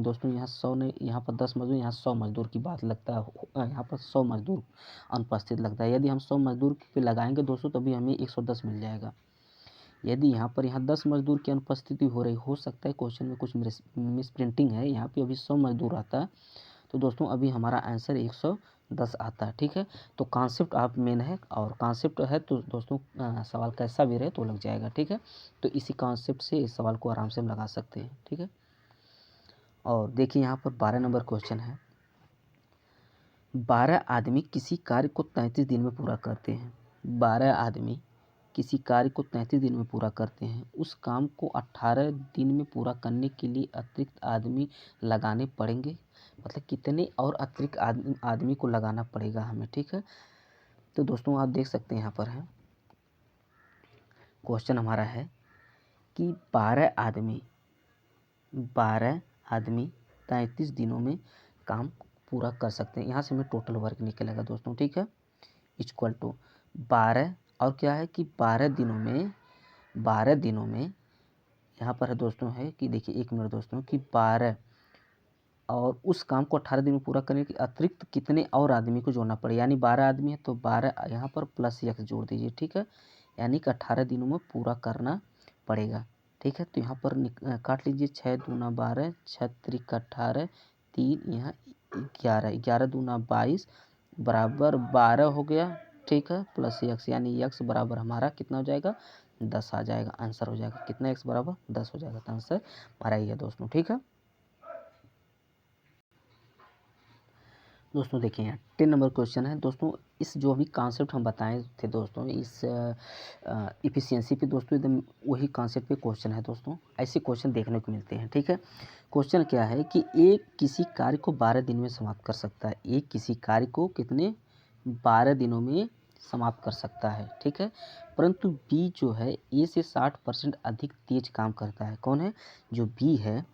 दोस्तों यहाँ 100 ने, यहाँ पर 10 मजदूर, यहाँ 100 मजदूर की बात लगता है, यहाँ पर 100 मजदूर अनुपस्थित लगता है। यदि हम 100 मजदूर पे लगाएंगे दोस्तों तभी हमें 110 मिल जाएगा। यदि यहाँ 10 मजदूर की अनुपस्थिति हो रही, हो सकता है क्वेश्चन में कुछ मिस प्रिंटिंग है, यहाँ पे अभी 100 मजदूर आता है, तो दोस्तों अभी हमारा आंसर 110 आता है, ठीक है। तो कॉन्सेप्ट आप मेन है, और कॉन्सेप्ट है तो दोस्तों सवाल कैसा भी रहे तो लग जाएगा, ठीक है। तो इसी कॉन्सेप्ट से इस सवाल को आराम से हम लगा सकते हैं, ठीक है। और देखिए यहाँ पर 12 नंबर क्वेश्चन है, 12 आदमी किसी कार्य को 33 दिन में पूरा करते हैं, 12 आदमी किसी कार्य को 33 दिन में पूरा करते हैं, उस काम को 18 दिन में पूरा करने के लिए अतिरिक्त आदमी लगाने पड़ेंगे, मतलब कितने और अतिरिक्त आदमी को लगाना पड़ेगा हमें, ठीक है। तो दोस्तों आप देख सकते हैं यहाँ पर है क्वेश्चन हमारा है कि 12 आदमी 33 दिनों में काम पूरा कर सकते हैं, यहाँ से हमें टोटल वर्क निकलेगा दोस्तों, ठीक है, इक्वल टू 12 और क्या है कि 12 दिनों में यहाँ पर है दोस्तों, है कि देखिए 1 मिनट दोस्तों, कि 12 और उस काम को 18 दिन में पूरा करने के अतिरिक्त कितने और आदमी को जोड़ना पड़ेगा, यानी 12 आदमी है तो 12 यहाँ पर प्लस यक्स जोड़ दीजिए, ठीक है, यानी कि 18 दिनों में पूरा करना पड़ेगा, ठीक है। तो यहाँ पर काट लीजिए, 6 दूना 12, 6 त्रिक 18, 3 यहाँ 11, 11 दूना 22 बराबर 12 हो गया, ठीक है, प्लस यक्स, यानी यक्स बराबर हमारा कितना हो जाएगा 10 आ जाएगा, आंसर हो जाएगा कितना, एक्स बराबर 10 हो जाएगा, तो आंसर हमारा ही है दोस्तों, ठीक है। दोस्तों देखिए यहाँ 10 नंबर क्वेश्चन है दोस्तों, इस जो अभी कॉन्सेप्ट हम बताए थे दोस्तों, इस इफ़िशियंसी पे दोस्तों एकदम वही कॉन्सेप्ट पे क्वेश्चन है दोस्तों, ऐसे क्वेश्चन देखने को मिलते हैं, ठीक है। क्वेश्चन क्या है कि ए किसी कार्य को 12 दिन में समाप्त कर सकता है, ए किसी कार्य को कितने 12 दिनों में समाप्त कर सकता है, ठीक है, परंतु बी जो है ए से 60% अधिक तेज काम करता है, कौन है जो बी है,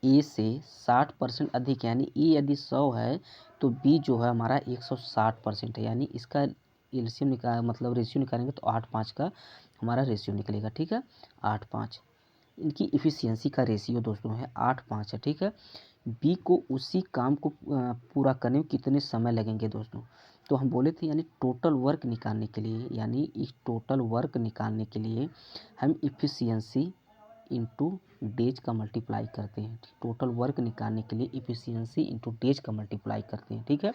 ए से 60% अधिक, यानी ए यदि 100 है तो बी जो है हमारा 160% है, यानी इसका एलसीएम मतलब रेशियो निकालेंगे तो 8:5 का हमारा रेशियो निकलेगा। ठीक है, 8:5 इनकी इफ़िशियंसी का रेशियो दोस्तों है 8:5 है। ठीक है, बी को उसी काम को पूरा करने में कितने समय लगेंगे दोस्तों, तो हम बोले थे यानी टोटल वर्क निकालने के लिए, यानी इस टोटल वर्क निकालने के लिए हम इफ़िशियंसी इंटू डेज का मल्टीप्लाई करते हैं। टोटल वर्क निकालने के लिए इफ़िशियंसी इंटू डेज का मल्टीप्लाई करते हैं। ठीक है,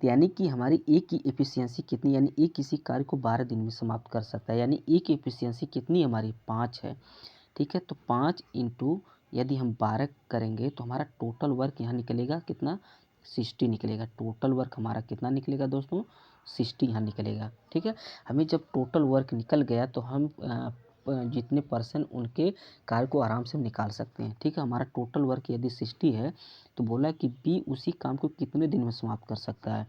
तो यानी कि हमारी ए की एफिशिएंसी कितनी, यानी ए किसी कार्य को 12 दिन में समाप्त कर सकता है, यानी ए की एफिशिएंसी कितनी हमारी 5 है। ठीक है, तो 5 इंटू यदि हम 12 करेंगे तो हमारा टोटल वर्क यहाँ निकलेगा कितना, 60 निकलेगा। टोटल वर्क हमारा कितना निकलेगा दोस्तों, 60 यहाँ निकलेगा। ठीक है, हमें जब टोटल वर्क निकल गया तो हम जितने परसेंट उनके कार्य को आराम से निकाल सकते हैं। ठीक है, हमारा टोटल वर्क यदि 60 है तो बोला कि बी उसी काम को कितने दिन में समाप्त कर सकता है,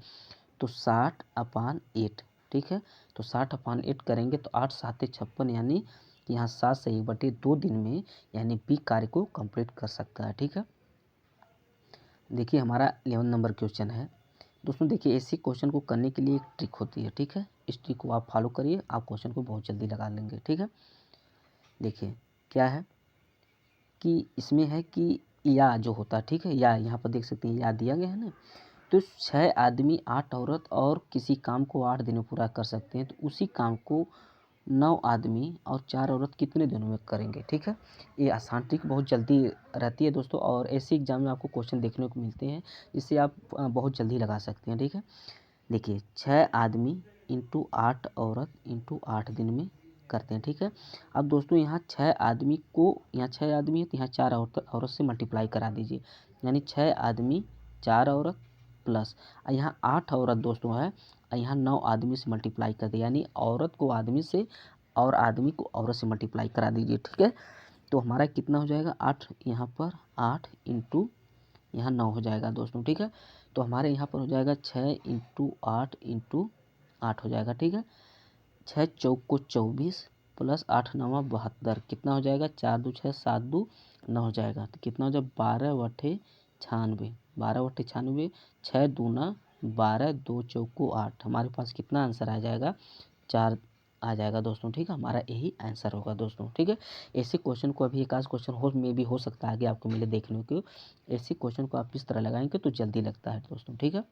तो 60/8। ठीक है, तो 60/8 करेंगे तो 8 7 56, यानी यहाँ 7 से 1/2 दिन में यानी बी कार्य को कंप्लीट कर सकता है। ठीक है, देखिए हमारा 11 नंबर क्वेश्चन है दोस्तों। देखिए ऐसे क्वेश्चन को करने के लिए एक ट्रिक होती है। ठीक है, इस ट्रिक को आप फॉलो करिए, आप क्वेश्चन को बहुत जल्दी लगा लेंगे। ठीक है, देखिए क्या है कि इसमें है कि या जो होता है, ठीक है, या यहाँ पर देख सकते हैं या दिया गया है ना, तो 6 आदमी 8 औरत और किसी काम को 8 दिन में पूरा कर सकते हैं, तो उसी काम को 9 आदमी और 4 औरत कितने दिनों में करेंगे। ठीक है, ये आसान ट्रिक बहुत जल्दी रहती है दोस्तों, और ऐसे एग्जाम में आपको क्वेश्चन देखने को मिलते हैं जिससे आप बहुत जल्दी लगा सकते हैं। ठीक है, देखिए 6 आदमी इंटू 8 औरत इंटू 8 दिन में करते हैं। ठीक है, अब दोस्तों यहाँ 6 आदमी को, यहाँ 6 आदमी है तो यहाँ 4 औरत से मल्टीप्लाई करा दीजिए, यानी 6 आदमी 4 औरत प्लस यहाँ 8 औरत दोस्तों है, यहाँ 9 आदमी से मल्टीप्लाई कर दिए, यानी औरत को आदमी से और आदमी को औरत से मल्टीप्लाई करा दीजिए। ठीक है, तो हमारा कितना हो जाएगा 8, यहाँ पर 8 इंटू यहाँ 9 हो जाएगा दोस्तों। ठीक है, तो हमारे यहाँ पर हो जाएगा 6 इंटू 8 इंटू 8 हो जाएगा। ठीक है, 6 चौक को 24 प्लस 8 9 72, कितना हो जाएगा 4 2 6 7 2 9 हो जाएगा, तो कितना हो जाएगा 12/96, 12/96, 6 दूना 12, 2 चौको 8, हमारे पास कितना आंसर आ जाएगा 4 आ जाएगा दोस्तों। ठीक है, हमारा यही आंसर होगा दोस्तों। ठीक है, ऐसे क्वेश्चन को अभी एक आध क्वेश्चन हो में भी हो सकता है आगे आपको मिले देखने को, ऐसे क्वेश्चन को आप इस तरह लगाएंगे तो जल्दी लगता है दोस्तों। ठीक है,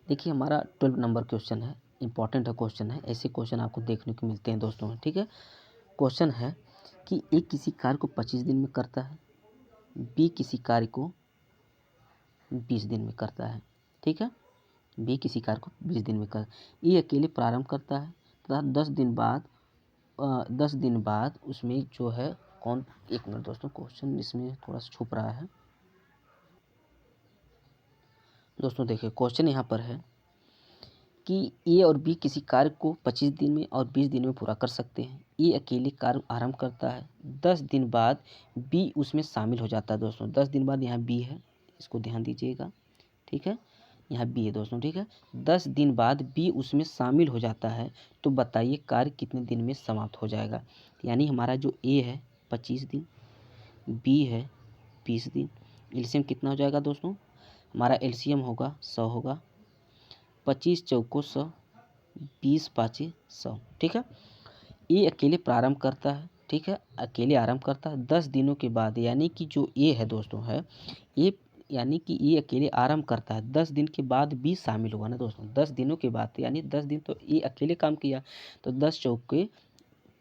देखिए हमारा 12 नंबर क्वेश्चन है, इंपॉर्टेंट है क्वेश्चन है, ऐसे क्वेश्चन आपको देखने को मिलते हैं दोस्तों। ठीक है, क्वेश्चन है कि ए किसी कार्य को 25 दिन में करता है, बी किसी कार्य को 20 दिन में करता है। ठीक है, बी किसी कार्य को 20 दिन में कर, ए अकेले प्रारंभ करता है तथा 10 दिन बाद उसमें जो है कौन, एक मिनट दोस्तों क्वेश्चन इसमें थोड़ा सा छुप रहा है दोस्तों। देखिए क्वेश्चन यहाँ पर है कि ए और बी किसी कार्य को 25 दिन में और 20 दिन में पूरा कर सकते हैं। ए अकेले कार्य आरंभ करता है, 10 दिन बाद बी उसमें शामिल हो जाता है दोस्तों। 10 दिन बाद यहाँ बी है, इसको ध्यान दीजिएगा। ठीक है, यहाँ बी है दोस्तों। ठीक है, 10 दिन बाद बी उसमें शामिल हो जाता है, तो बताइए कार्य कितने दिन में समाप्त हो जाएगा। यानी हमारा जो ए है 25 दिन, बी है 20 दिन, एलसीएम कितना हो जाएगा दोस्तों, हमारा एलसीएम होगा 100 होगा, 25 चौको 100, 20 पाँचे 100। ठीक है, ए अकेले प्रारंभ करता है, ठीक है, अकेले आरंभ करता है 10 दिनों के बाद, यानी कि जो ए है दोस्तों है ए, यानी कि ये अकेले आरंभ करता है 10 दिन के बाद बी शामिल हुआ ना दोस्तों, 10 दिनों के बाद, यानी 10 दिन तो ये अकेले काम किया, तो 10 चौके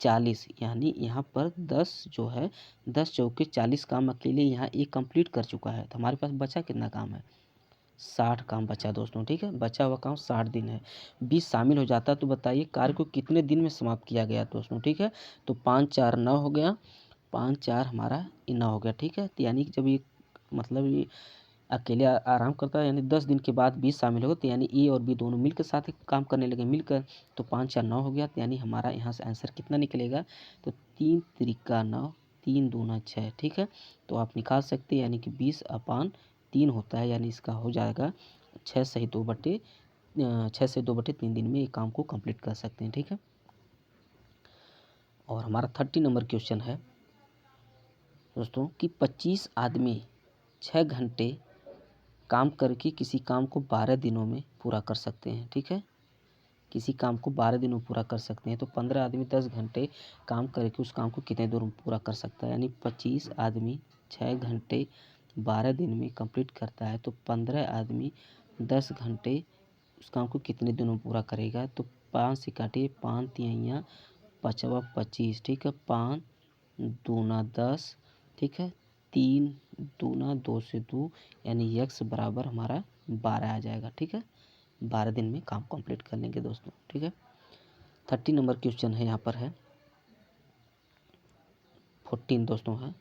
40, यानी यहाँ पर 10 जो है 10 चौके 40 काम अकेले यहाँ ये कंप्लीट कर चुका है, तो हमारे पास बचा कितना काम है, 60 काम बचा दोस्तों। ठीक है, बचा हुआ काम 60 दिन है, 20 शामिल हो जाता है, तो बताइए कार्य को कितने दिन में समाप्त किया गया दोस्तों। ठीक है, तो 5 4 9 हो गया, 5 4 हमारा 9 हो गया। ठीक है, तो यानी कि जब ये मतलब ये अकेले आराम करता है, यानी 10 दिन के बाद 20 शामिल हो, तो यानी ए और बी दोनों मिलकर साथ काम करने लगे मिलकर, तो 5 4 9 हो गया, तो यानी हमारा यहाँ से आंसर कितना निकलेगा, तो 3 त्रिका 9, 3 दूना 6। ठीक है, तो आप निकाल सकते हैं, यानी कि 20/3 होता है, यानी इसका हो जाएगा 6 से 2/3 दिन में ये काम को कंप्लीट कर सकते हैं। ठीक है, और हमारा 30 नंबर क्वेश्चन है दोस्तों कि 25 आदमी 6 घंटे काम करके किसी काम को 12 दिनों में पूरा कर सकते हैं। ठीक है, किसी काम को 12 दिनों में पूरा कर सकते हैं, तो 15 आदमी 10 घंटे काम करके उस काम को कितने दिनों में पूरा कर सकता है। यानी 25 आदमी 6 घंटे 12 दिन में कंप्लीट करता है, तो 15 आदमी 10 घंटे उस काम को कितने दिनों में पूरा करेगा। तो 5 से काटिए, 5 तिहाइयाँ 5 25। ठीक है, 5 दूना 10। ठीक है, 3 दूना 2 से 2, यानी x बराबर हमारा 12 आ जाएगा। ठीक है, 12 दिन में काम कंप्लीट कर लेंगे दोस्तों। ठीक है, 30 नंबर क्वेश्चन है, यहाँ पर है 14 दोस्तों है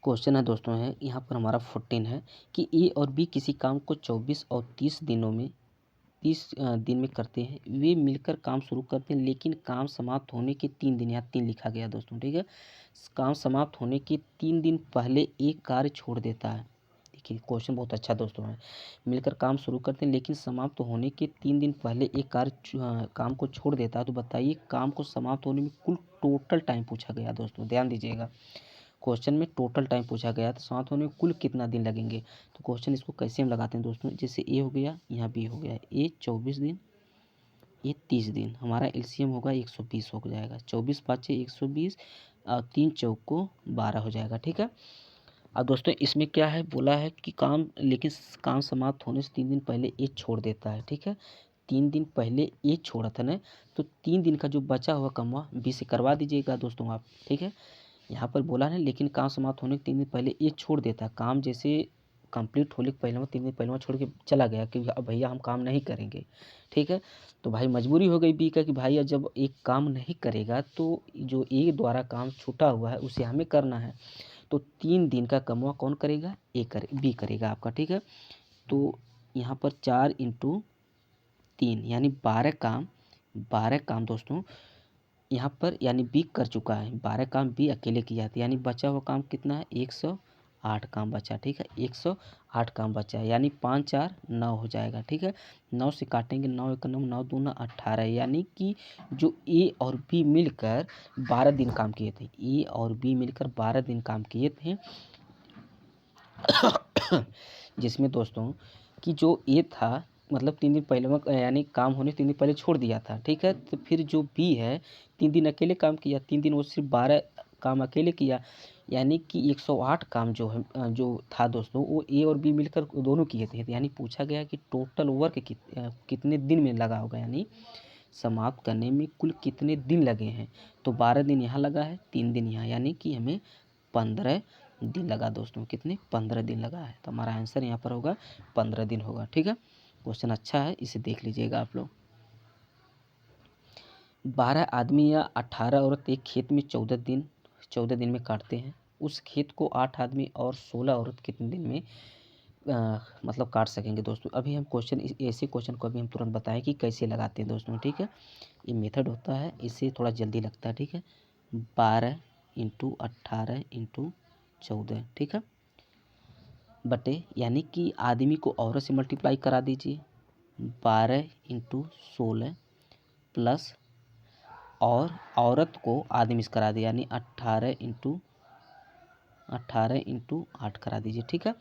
क्वेश्चन है दोस्तों, है यहाँ पर हमारा 14 है कि ए और बी किसी काम को 24 और 30 दिनों में 30 दिन में करते हैं। वे मिलकर काम शुरू करते हैं, लेकिन काम समाप्त होने के 3 दिन, यहाँ 3 लिखा गया दोस्तों। ठीक है, काम समाप्त होने के 3 दिन पहले एक कार्य छोड़ देता है। देखिए क्वेश्चन बहुत अच्छा दोस्तों है। मिलकर काम शुरू करते हैं, लेकिन समाप्त होने के 3 दिन पहले एक कार्य काम को छोड़ देता है। तो बताइए काम को समाप्त होने में कुल टोटल टाइम पूछा गया दोस्तों, ध्यान दीजिएगा। क्वेश्चन में टोटल टाइम पूछा गया, तो समाप्त होने में कुल कितना दिन लगेंगे। तो क्वेश्चन इसको कैसे हम लगाते हैं दोस्तों, जैसे ए हो गया, यहाँ बी हो गया, ए 24 दिन, ये 30 दिन, हमारा एलसीएम होगा 120 हो जाएगा। 24 पाँचे 120 और 3 चौको 12 हो जाएगा। ठीक है, अब दोस्तों इसमें क्या है, बोला है कि लेकिन काम समाप्त होने से 3 दिन पहले ए छोड़ देता है। ठीक है, 3 दिन पहले ए छोड़ा था ना, तो 3 दिन का जो बचा हुआ कमवा बी से करवा दीजिएगा दोस्तों आप। ठीक है, यहाँ पर बोला है लेकिन काम समाप्त होने के 3 दिन पहले ये छोड़ देता है। काम जैसे कंप्लीट होने के पहले 3 दिन पहले छोड़ के चला गया कि अब भैया हम काम नहीं करेंगे। ठीक है, तो भाई मजबूरी हो गई बी का कि भाई जब एक काम नहीं करेगा तो जो ए द्वारा काम छूटा हुआ है उसे हमें करना है। तो 3 दिन का कमवा कौन करेगा, बी करेगा आपका। ठीक है, तो यहाँ पर 4 × 3 यानी 12 काम दोस्तों यहाँ पर यानी बी कर चुका है। 12 काम बी अकेले किया था, यानी बचा हुआ काम कितना है, 108 काम बचा। ठीक है, 108 काम बचा है, यानी 5 4 9 हो जाएगा। ठीक है, 9 से काटेंगे, 9 1 9, 9 दूना 18, यानी कि जो ए और बी मिलकर 12 दिन काम किए थे, ए और बी मिलकर 12 दिन काम किए थे। जिसमें दोस्तों कि जो ए था मतलब 3 दिन पहले यानी काम होने 3 दिन पहले छोड़ दिया था। ठीक है, तो फिर जो बी है 3 दिन अकेले काम किया, 3 दिन वो सिर्फ 12 काम अकेले किया, यानी कि 108 काम जो है जो था दोस्तों वो ए और बी मिलकर दोनों किए थे। यानी पूछा गया कि टोटल वर्क कितने दिन में लगा होगा, यानी समाप्त करने में कुल कितने दिन लगे हैं। तो 12 दिन यहाँ लगा है, 3 दिन यहाँ, यानी कि हमें 15 दिन लगा दोस्तों। कितने, 15 दिन लगा है। तो हमारा आंसर यहाँ पर होगा 15 दिन होगा। ठीक है, क्वेश्चन अच्छा है, इसे देख लीजिएगा आप लोग। 12 आदमी या 18 औरत एक खेत में 14 दिन में काटते हैं। उस खेत को 8 आदमी और 16 औरत कितने दिन में मतलब काट सकेंगे दोस्तों। अभी हम क्वेश्चन ऐसे क्वेश्चन को अभी हम तुरंत बताएं कि कैसे लगाते हैं दोस्तों। ठीक है, ये मेथड होता है, इससे थोड़ा जल्दी लगता है। ठीक है, 12 × 18 × 14। ठीक है, बटे यानी कि आदमी को औरत से मल्टीप्लाई करा दीजिए, 12 × 16 प्लस और औरत को आदमी से करा दिया, यानी 18 × 8 करा दीजिए। ठीक है,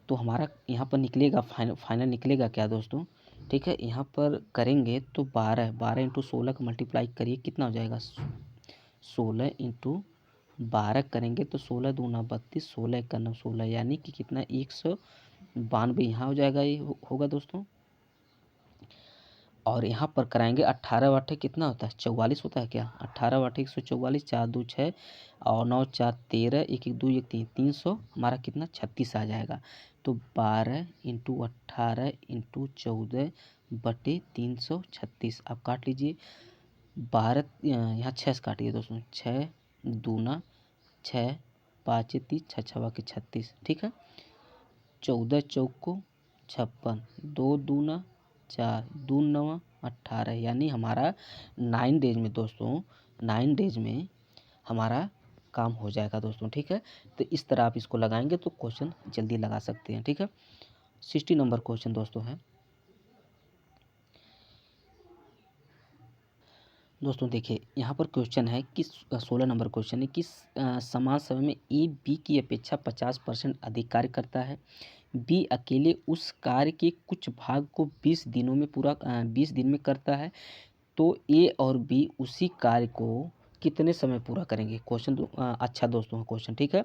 तो हमारा यहाँ पर निकलेगा फाइनल निकलेगा क्या दोस्तों। ठीक है, यहाँ पर करेंगे तो 12 × 16 का मल्टीप्लाई करिए, कितना हो जाएगा, 16 × 12 करेंगे तो 16 दूना 32, 16 1 9 16, यानी कि कितना 192 यहाँ हो जाएगा, ये होगा दोस्तों। और यहाँ पर कराएंगे 18 वाटे कितना होता है, 44 होता है क्या, 18 वाटे 144, 4 2 6 और 9 4 13, 1 1 2 1 3, 300 हमारा कितना 36 आ जाएगा। तो 12 × 18 × 14 बटे 336 आप काट लीजिए। 12 यहाँ 6 से काटिए दोस्तों, 6 दूना 6 5 30, 6 6 36। ठीक है, 14 चौको 56, 2 दूना 4, 2 9 18, यानी हमारा 9 डेज में दोस्तों, 9 डेज में हमारा काम हो जाएगा दोस्तों। ठीक है, तो इस तरह आप इसको लगाएंगे तो क्वेश्चन जल्दी लगा सकते हैं। ठीक है, 60 नंबर क्वेश्चन दोस्तों है दोस्तों देखिए यहाँ पर क्वेश्चन है कि 16 नंबर क्वेश्चन है कि समान समय में ए बी की अपेक्षा 50% अधिक कार्य करता है। बी अकेले उस कार्य के कुछ भाग को 20 दिन में करता है, तो ए और बी उसी कार्य को कितने समय पूरा करेंगे। क्वेश्चन अच्छा दोस्तों क्वेश्चन ठीक है।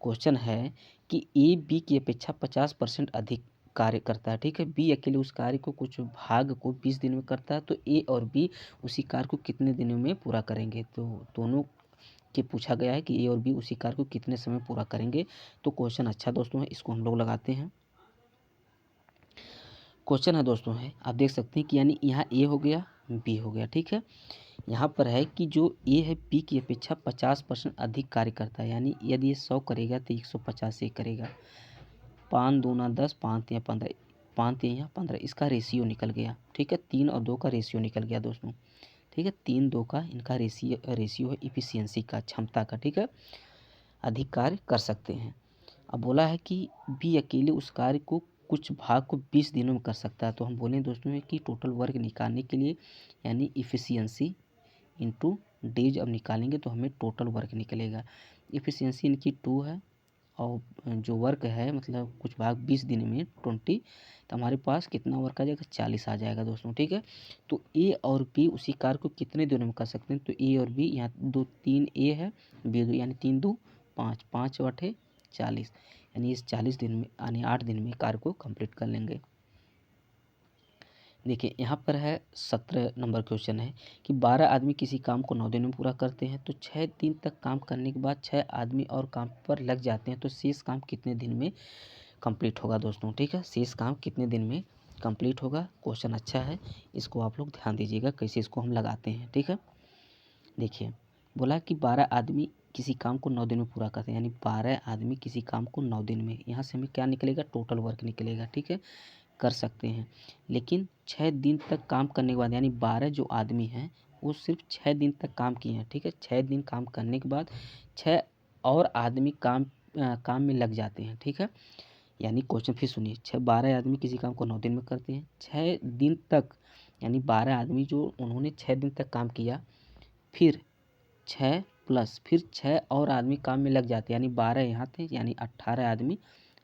क्वेश्चन है कि ए बी की अपेक्षा 50% अधिक कार्य करता है, ठीक है। बी अकेले उस कार्य को कुछ भाग को 20 दिन में करता है, तो ए और बी उसी कार्य को कितने दिनों में पूरा करेंगे। तो दोनों के पूछा गया है कि ए और बी उसी कार्य को कितने समय पूरा करेंगे। तो क्वेश्चन अच्छा दोस्तों है, इसको हम लोग लगाते हैं। क्वेश्चन है दोस्तों है, आप देख सकते हैं कि यानी यहाँ ए हो गया बी हो गया, ठीक है। यहाँ पर है कि जो ए है बी की अपेक्षा 50% अधिक कार्य करता है, यानी यदि ये 100 करेगा तो 150 से करेगा। 5 दूना 10, 5 या 15, 5 या 15, इसका रेशियो निकल गया, ठीक है। 3 और 2 का रेशियो निकल गया दोस्तों, ठीक है। 3 2 का इनका रेशियो है इफिशियंसी का, क्षमता का, ठीक है। अधिक कार्य कर सकते हैं। अब बोला है कि बी अकेले उस कार्य को कुछ भाग को 20 दिनों में कर सकता है, तो हम बोलें दोस्तों कि टोटल वर्क निकालने के लिए यानी इफिशियंसी इंटू डेज अब निकालेंगे तो हमें टोटल वर्क निकलेगा। इफिशियंसी इनकी 2 है और जो वर्क है मतलब कुछ भाग 20 दिन में 20, तो हमारे पास कितना वर्क आ जाएगा 40 आ जाएगा दोस्तों, ठीक है। तो ए और बी उसी कार्य को कितने दिनों में कर सकते हैं, तो ए और बी यहाँ 2 3 ए है बी 2 यानी 3 2 5, 5 8 40, यानी इस 40 दिन में यानी 8 दिन में कार्य को कंप्लीट कर लेंगे। देखिए यहाँ पर है 17 नंबर क्वेश्चन है कि 12 आदमी किसी काम को 9 दिन में पूरा करते हैं, तो 6 दिन तक काम करने के बाद 6 आदमी और काम पर लग जाते हैं, तो शेष काम कितने दिन में कंप्लीट होगा दोस्तों, ठीक है। शेष काम कितने दिन में कंप्लीट होगा। क्वेश्चन अच्छा है, इसको आप लोग ध्यान दीजिएगा कैसे इसको हम लगाते हैं, ठीक है। देखिए बोला कि 12 आदमी किसी काम को 9 दिन में पूरा करते हैं, यानी 12 आदमी किसी काम को 9 दिन में, यहाँ से हमें क्या निकलेगा टोटल वर्क निकलेगा, ठीक है। कर सकते हैं, लेकिन 6 दिन तक काम करने के बाद यानी 12 जो आदमी हैं वो सिर्फ 6 दिन तक काम किए हैं, ठीक है। 6 दिन काम करने के बाद 6 और आदमी काम में लग जाते हैं, ठीक है। यानी क्वेश्चन फिर सुनिए, 12 आदमी किसी काम को 9 दिन में करते हैं, 6 दिन तक यानी 12 आदमी जो उन्होंने 6 दिन तक काम किया, फिर 6 प्लस फिर 6 और आदमी काम में लग जाते हैं, यानी 12 यहाँ थे यानी 18 आदमी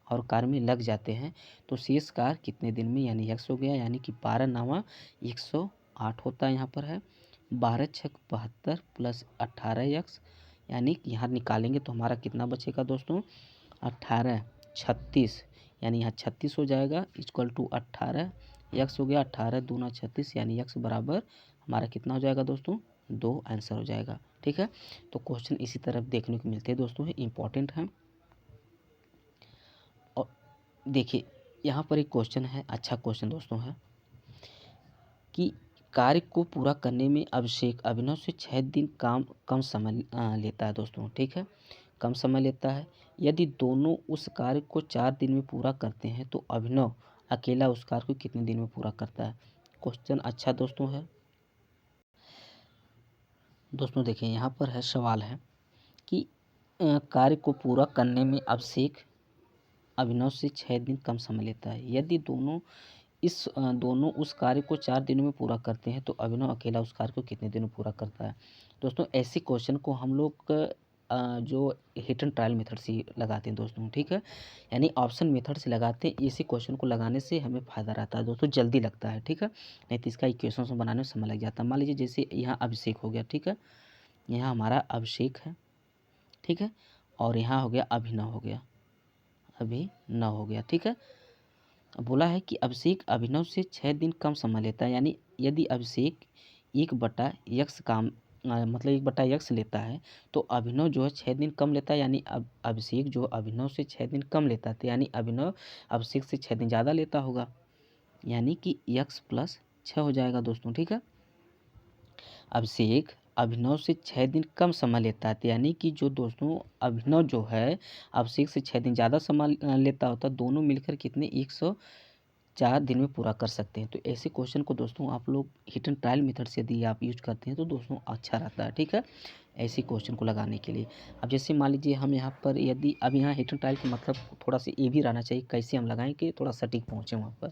और कार्य में लग जाते हैं, तो शेष कार्य कितने दिन में यानी x हो गया, यानी कि 12 9 108 होता है। यहाँ पर है 12 6 72 प्लस 18x, यानी कि यहाँ निकालेंगे तो हमारा कितना बचेगा दोस्तों 18 36, यानी यहाँ 36 हो जाएगा इक्वल टू 18 x हो गया 18 दूना 36, यानी x बराबर हमारा कितना हो जाएगा दोस्तों 2 आंसर हो जाएगा, ठीक है। तो क्वेश्चन इसी तरफ देखने को मिलते हैं दोस्तों, इम्पॉर्टेंट है। और देखिए यहाँ पर एक क्वेश्चन है, अच्छा क्वेश्चन दोस्तों है कि कार्य को पूरा करने में अभिषेक अभिनव से 6 दिन काम कम समय लेता है दोस्तों, ठीक है, कम समय लेता है। यदि दोनों उस कार्य को 4 दिन में पूरा करते हैं, तो अभिनव अकेला उस कार्य को कितने दिन में पूरा करता है। क्वेश्चन अच्छा दोस्तों है। दोस्तों देखिए यहाँ पर है सवाल है कि कार्य को पूरा करने में अभिषेक अभिनव से 6 दिन कम समय लेता है। यदि दोनों उस कार्य को 4 दिनों में पूरा करते हैं, तो अभिनव अकेला उस कार्य को कितने दिनों में पूरा करता है। दोस्तों ऐसे क्वेश्चन को हम लोग जो हिट एंड ट्रायल मेथड से लगाते हैं दोस्तों, ठीक है, यानी ऑप्शन मेथड से लगाते हैं। इसी क्वेश्चन को लगाने से हमें फ़ायदा रहता है दोस्तों, जल्दी लगता है, ठीक है, नहीं तो इसका इक्वेशन बनाने में समय लग जाता है। मान लीजिए जैसे यहाँ अभिषेक हो गया, ठीक है, यहाँ हमारा अभिषेक है, ठीक है, और यहाँ हो गया अभिनव हो गया, अभिनव हो गया, ठीक है। बोला है कि अभिषेक अभिनव से 6 दिन कम समय लेता है, यानी यदि अभिषेक 1/x काम मतलब 1/x लेता है, तो अभिनव जो है 6 दिन कम लेता है, यानी अभिषेक जो अभिनव से 6 दिन कम लेता है, तो यानी अभिनव अभिषेक से 6 दिन ज़्यादा लेता होगा, यानी कि x + 6 हो जाएगा दोस्तों, ठीक है। अभिषेक अभिनव से 6 दिन कम समय लेता है, तो यानी कि जो दोस्तों अभिनव जो है अभिषेक से 6 दिन ज़्यादा समय लेता होता, दोनों मिलकर कितने 104 दिन में पूरा कर सकते हैं। तो ऐसे क्वेश्चन को दोस्तों आप लोग हिट एंड ट्रायल मेथड से यदि आप यूज करते हैं तो दोस्तों अच्छा रहता है, ठीक है, ऐसे क्वेश्चन को लगाने के लिए। अब जैसे मान लीजिए हम यहाँ पर यदि अब यहाँ हिट एंड ट्रायल का मतलब थोड़ा सा ये भी रहना चाहिए कैसे हम लगाएं कि थोड़ा सटीक पहुँचे वहाँ पर।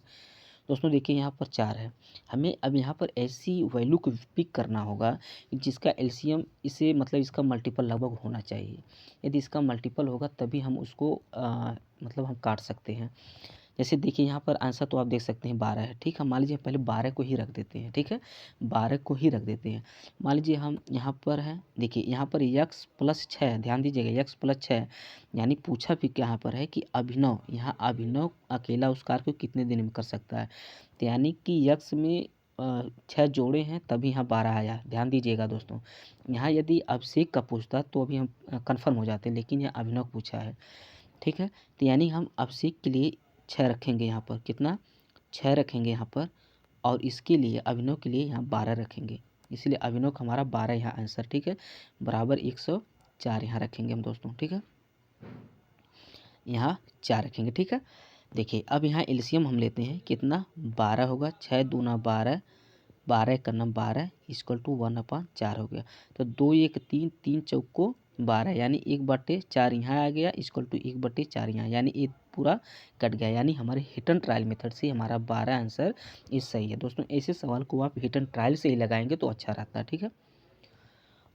दोस्तों देखिए यहाँ पर 4 है, हमें अब यहाँ पर ऐसी वैल्यू को पिक करना होगा जिसका एलसीएम इसे मतलब इसका मल्टीपल लगभग होना चाहिए। यदि इसका मल्टीपल होगा तभी हम उसको मतलब हम काट सकते हैं। जैसे देखिए यहाँ पर आंसर तो आप देख सकते हैं 12 है, ठीक है। मान लीजिए पहले 12 को ही रख देते हैं, ठीक है, 12 को ही रख देते हैं। मान लीजिए हम यहाँ पर है, देखिए यहाँ पर x+6, ध्यान दीजिएगा x+6, यानी पूछा भी यहाँ पर है कि अभिनव, यहाँ अभिनव अकेला उस कार्य को कितने दिन में कर सकता है। तो यानी कि x में 6 जोड़े हैं तभी यहाँ 12 आया। ध्यान दीजिएगा दोस्तों, यहाँ यदि अभिषेक का पूछता तो अभी हम कन्फर्म हो जाते, लेकिन यहाँ अभिनव पूछा है, ठीक है। तो यानी हम अभिषेक के लिए 6 रखेंगे, यहाँ पर कितना 6 रखेंगे यहाँ पर, और इसके लिए अभिनव के लिए यहाँ 12 रखेंगे, इसलिए अभिनव का हमारा 12 यहाँ आंसर, ठीक है, बराबर 104 यहाँ रखेंगे हम दोस्तों, ठीक है, यहाँ 4 रखेंगे, ठीक है। देखिए अब यहाँ एलसीएम हम लेते हैं, कितना 12 होगा, 6 दूना 12, 12 एक करना 12 इक्वल टू 1/4 हो गया। तो 2 1 3, 3 चौको 12, यानी 1/4 यहाँ आ गया इक्वल टू 1/4 यहाँ, यानी ये पूरा कट गया, यानी हमारे हिट एंड ट्रायल मेथड से हमारा 12 आंसर इस सही है। दोस्तों ऐसे सवाल को आप हिट एंड ट्रायल से ही लगाएंगे तो अच्छा रहता है, ठीक है।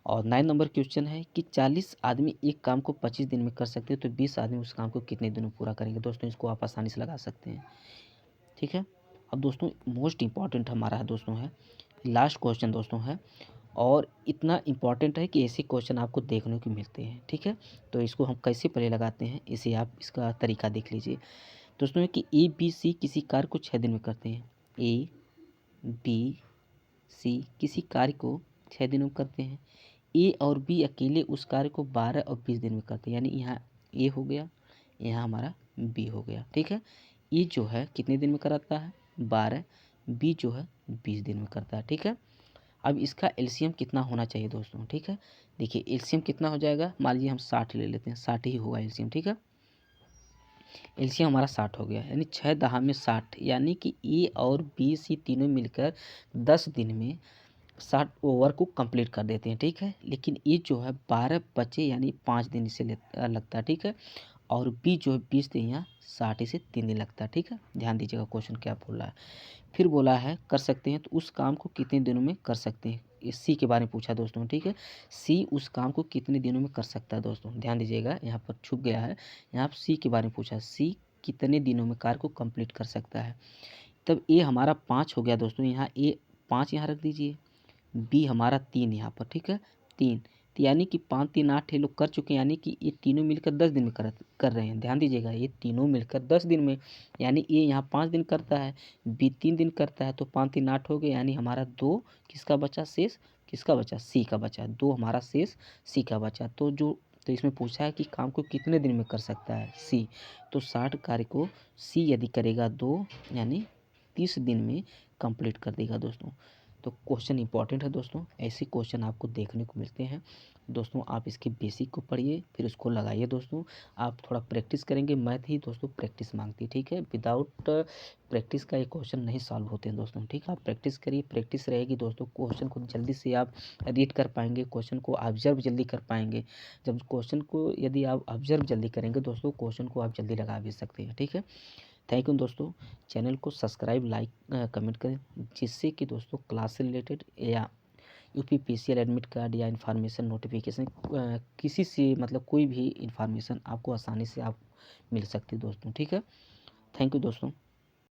और 9 नंबर क्वेश्चन है कि 40 आदमी एक काम को 25 दिन में कर सकते हैं, तो 20 आदमी उस काम को कितने दिनों में पूरा करेंगे। दोस्तों इसको आप आसानी से लगा सकते हैं, ठीक है। अब दोस्तों मोस्ट इम्पॉर्टेंट हमारा है दोस्तों है लास्ट क्वेश्चन दोस्तों है, और इतना इम्पॉर्टेंट है कि ऐसे क्वेश्चन आपको देखने को मिलते हैं, ठीक है। तो इसको हम कैसे पहले लगाते हैं, इसे आप इसका तरीका देख लीजिए दोस्तों, है कि ए बी सी किसी कार्य को 6 दिन में करते हैं। ए बी सी किसी कार्य को 6 दिनों में करते हैं। ए और बी अकेले उस कार्य को 12 और 20 दिन में करते हैं, यानी यहाँ ए हो गया, यहाँ हमारा बी हो गया, ठीक है। ए जो है कितने दिन में कराता है 12, बी जो है 20 दिन में करता है, ठीक है। अब इसका एलसीएम कितना होना चाहिए दोस्तों, ठीक है। देखिए एलसीएम कितना हो जाएगा, मान लीजिए हम 60 ले लेते हैं, 60 ही होगा एलसीएम, ठीक है। एलसीएम हमारा 60 हो गया, यानी 6 दहा में 60, यानी कि ए और बी सी तीनों मिलकर 10 दिन में 60 ओवर को कंप्लीट कर देते हैं, ठीक है। लेकिन ये जो है 12 बचे, यानी 5 दिन इसे लगता है, ठीक है। और बी जो है 20 दिन, यहाँ 60 इसे 3 दिन लगता है, ठीक है। ध्यान दीजिएगा क्वेश्चन क्या बोल रहा है। फिर बोला है कर सकते हैं, तो उस काम को कितने दिनों में कर सकते हैं, इस सी के बारे में पूछा दोस्तों, ठीक है। सी उस काम को कितने दिनों में कर सकता है दोस्तों, ध्यान दीजिएगा यहाँ पर छुप गया है, यहाँ पर सी के बारे में पूछा, सी कितने दिनों में कार्य को कंप्लीट कर सकता है। तब ए हमारा 5 हो गया दोस्तों, यहाँ ए 5 यहाँ रख दीजिए, बी हमारा 3 यहाँ पर, ठीक है, 3, तो यानी कि 5 3 8 ये लोग कर चुके हैं, यानी कि ये तीनों मिलकर 10 दिन में कर रहे हैं। ध्यान दीजिएगा ये तीनों मिलकर 10 दिन में, यानी ए यहाँ 5 दिन करता है, बी 3 दिन करता है, तो 5 3 8 हो गए, यानी हमारा 2 किसका बचा शेष, किसका बचा, सी का बचा, 2 हमारा शेष सी का बचा। तो इसमें पूछा है कि काम को कितने दिन में कर सकता है सी, तो 60 कार्य को सी यदि करेगा 2, यानी 30 दिन में कंप्लीट कर देगा दोस्तों। तो क्वेश्चन इंपॉर्टेंट है दोस्तों, ऐसे क्वेश्चन आपको देखने को मिलते हैं दोस्तों। आप इसके बेसिक को पढ़िए, फिर उसको लगाइए दोस्तों। आप थोड़ा प्रैक्टिस करेंगे, मैथ ही दोस्तों प्रैक्टिस मांगती है, ठीक है। विदाउट प्रैक्टिस का ये क्वेश्चन नहीं सॉल्व होते हैं दोस्तों, ठीक है। आप प्रैक्टिस करिए, प्रैक्टिस रहेगी दोस्तों, क्वेश्चन को जल्दी से आप रीड कर पाएंगे, क्वेश्चन को ऑब्जर्व जल्दी कर पाएंगे। जब क्वेश्चन को यदि आप ऑब्जर्व जल्दी करेंगे दोस्तों, क्वेश्चन को आप जल्दी लगा भी सकते हैं, ठीक है। थैंक यू दोस्तों। चैनल को सब्सक्राइब, लाइक, कमेंट करें, जिससे कि दोस्तों क्लास से रिलेटेड या यूपीपीसीएल एडमिट कार्ड या इन्फॉर्मेशन नोटिफिकेशन किसी से मतलब कोई भी इन्फॉर्मेशन आपको आसानी से आप मिल सकती है दोस्तों, ठीक है। थैंक यू दोस्तों।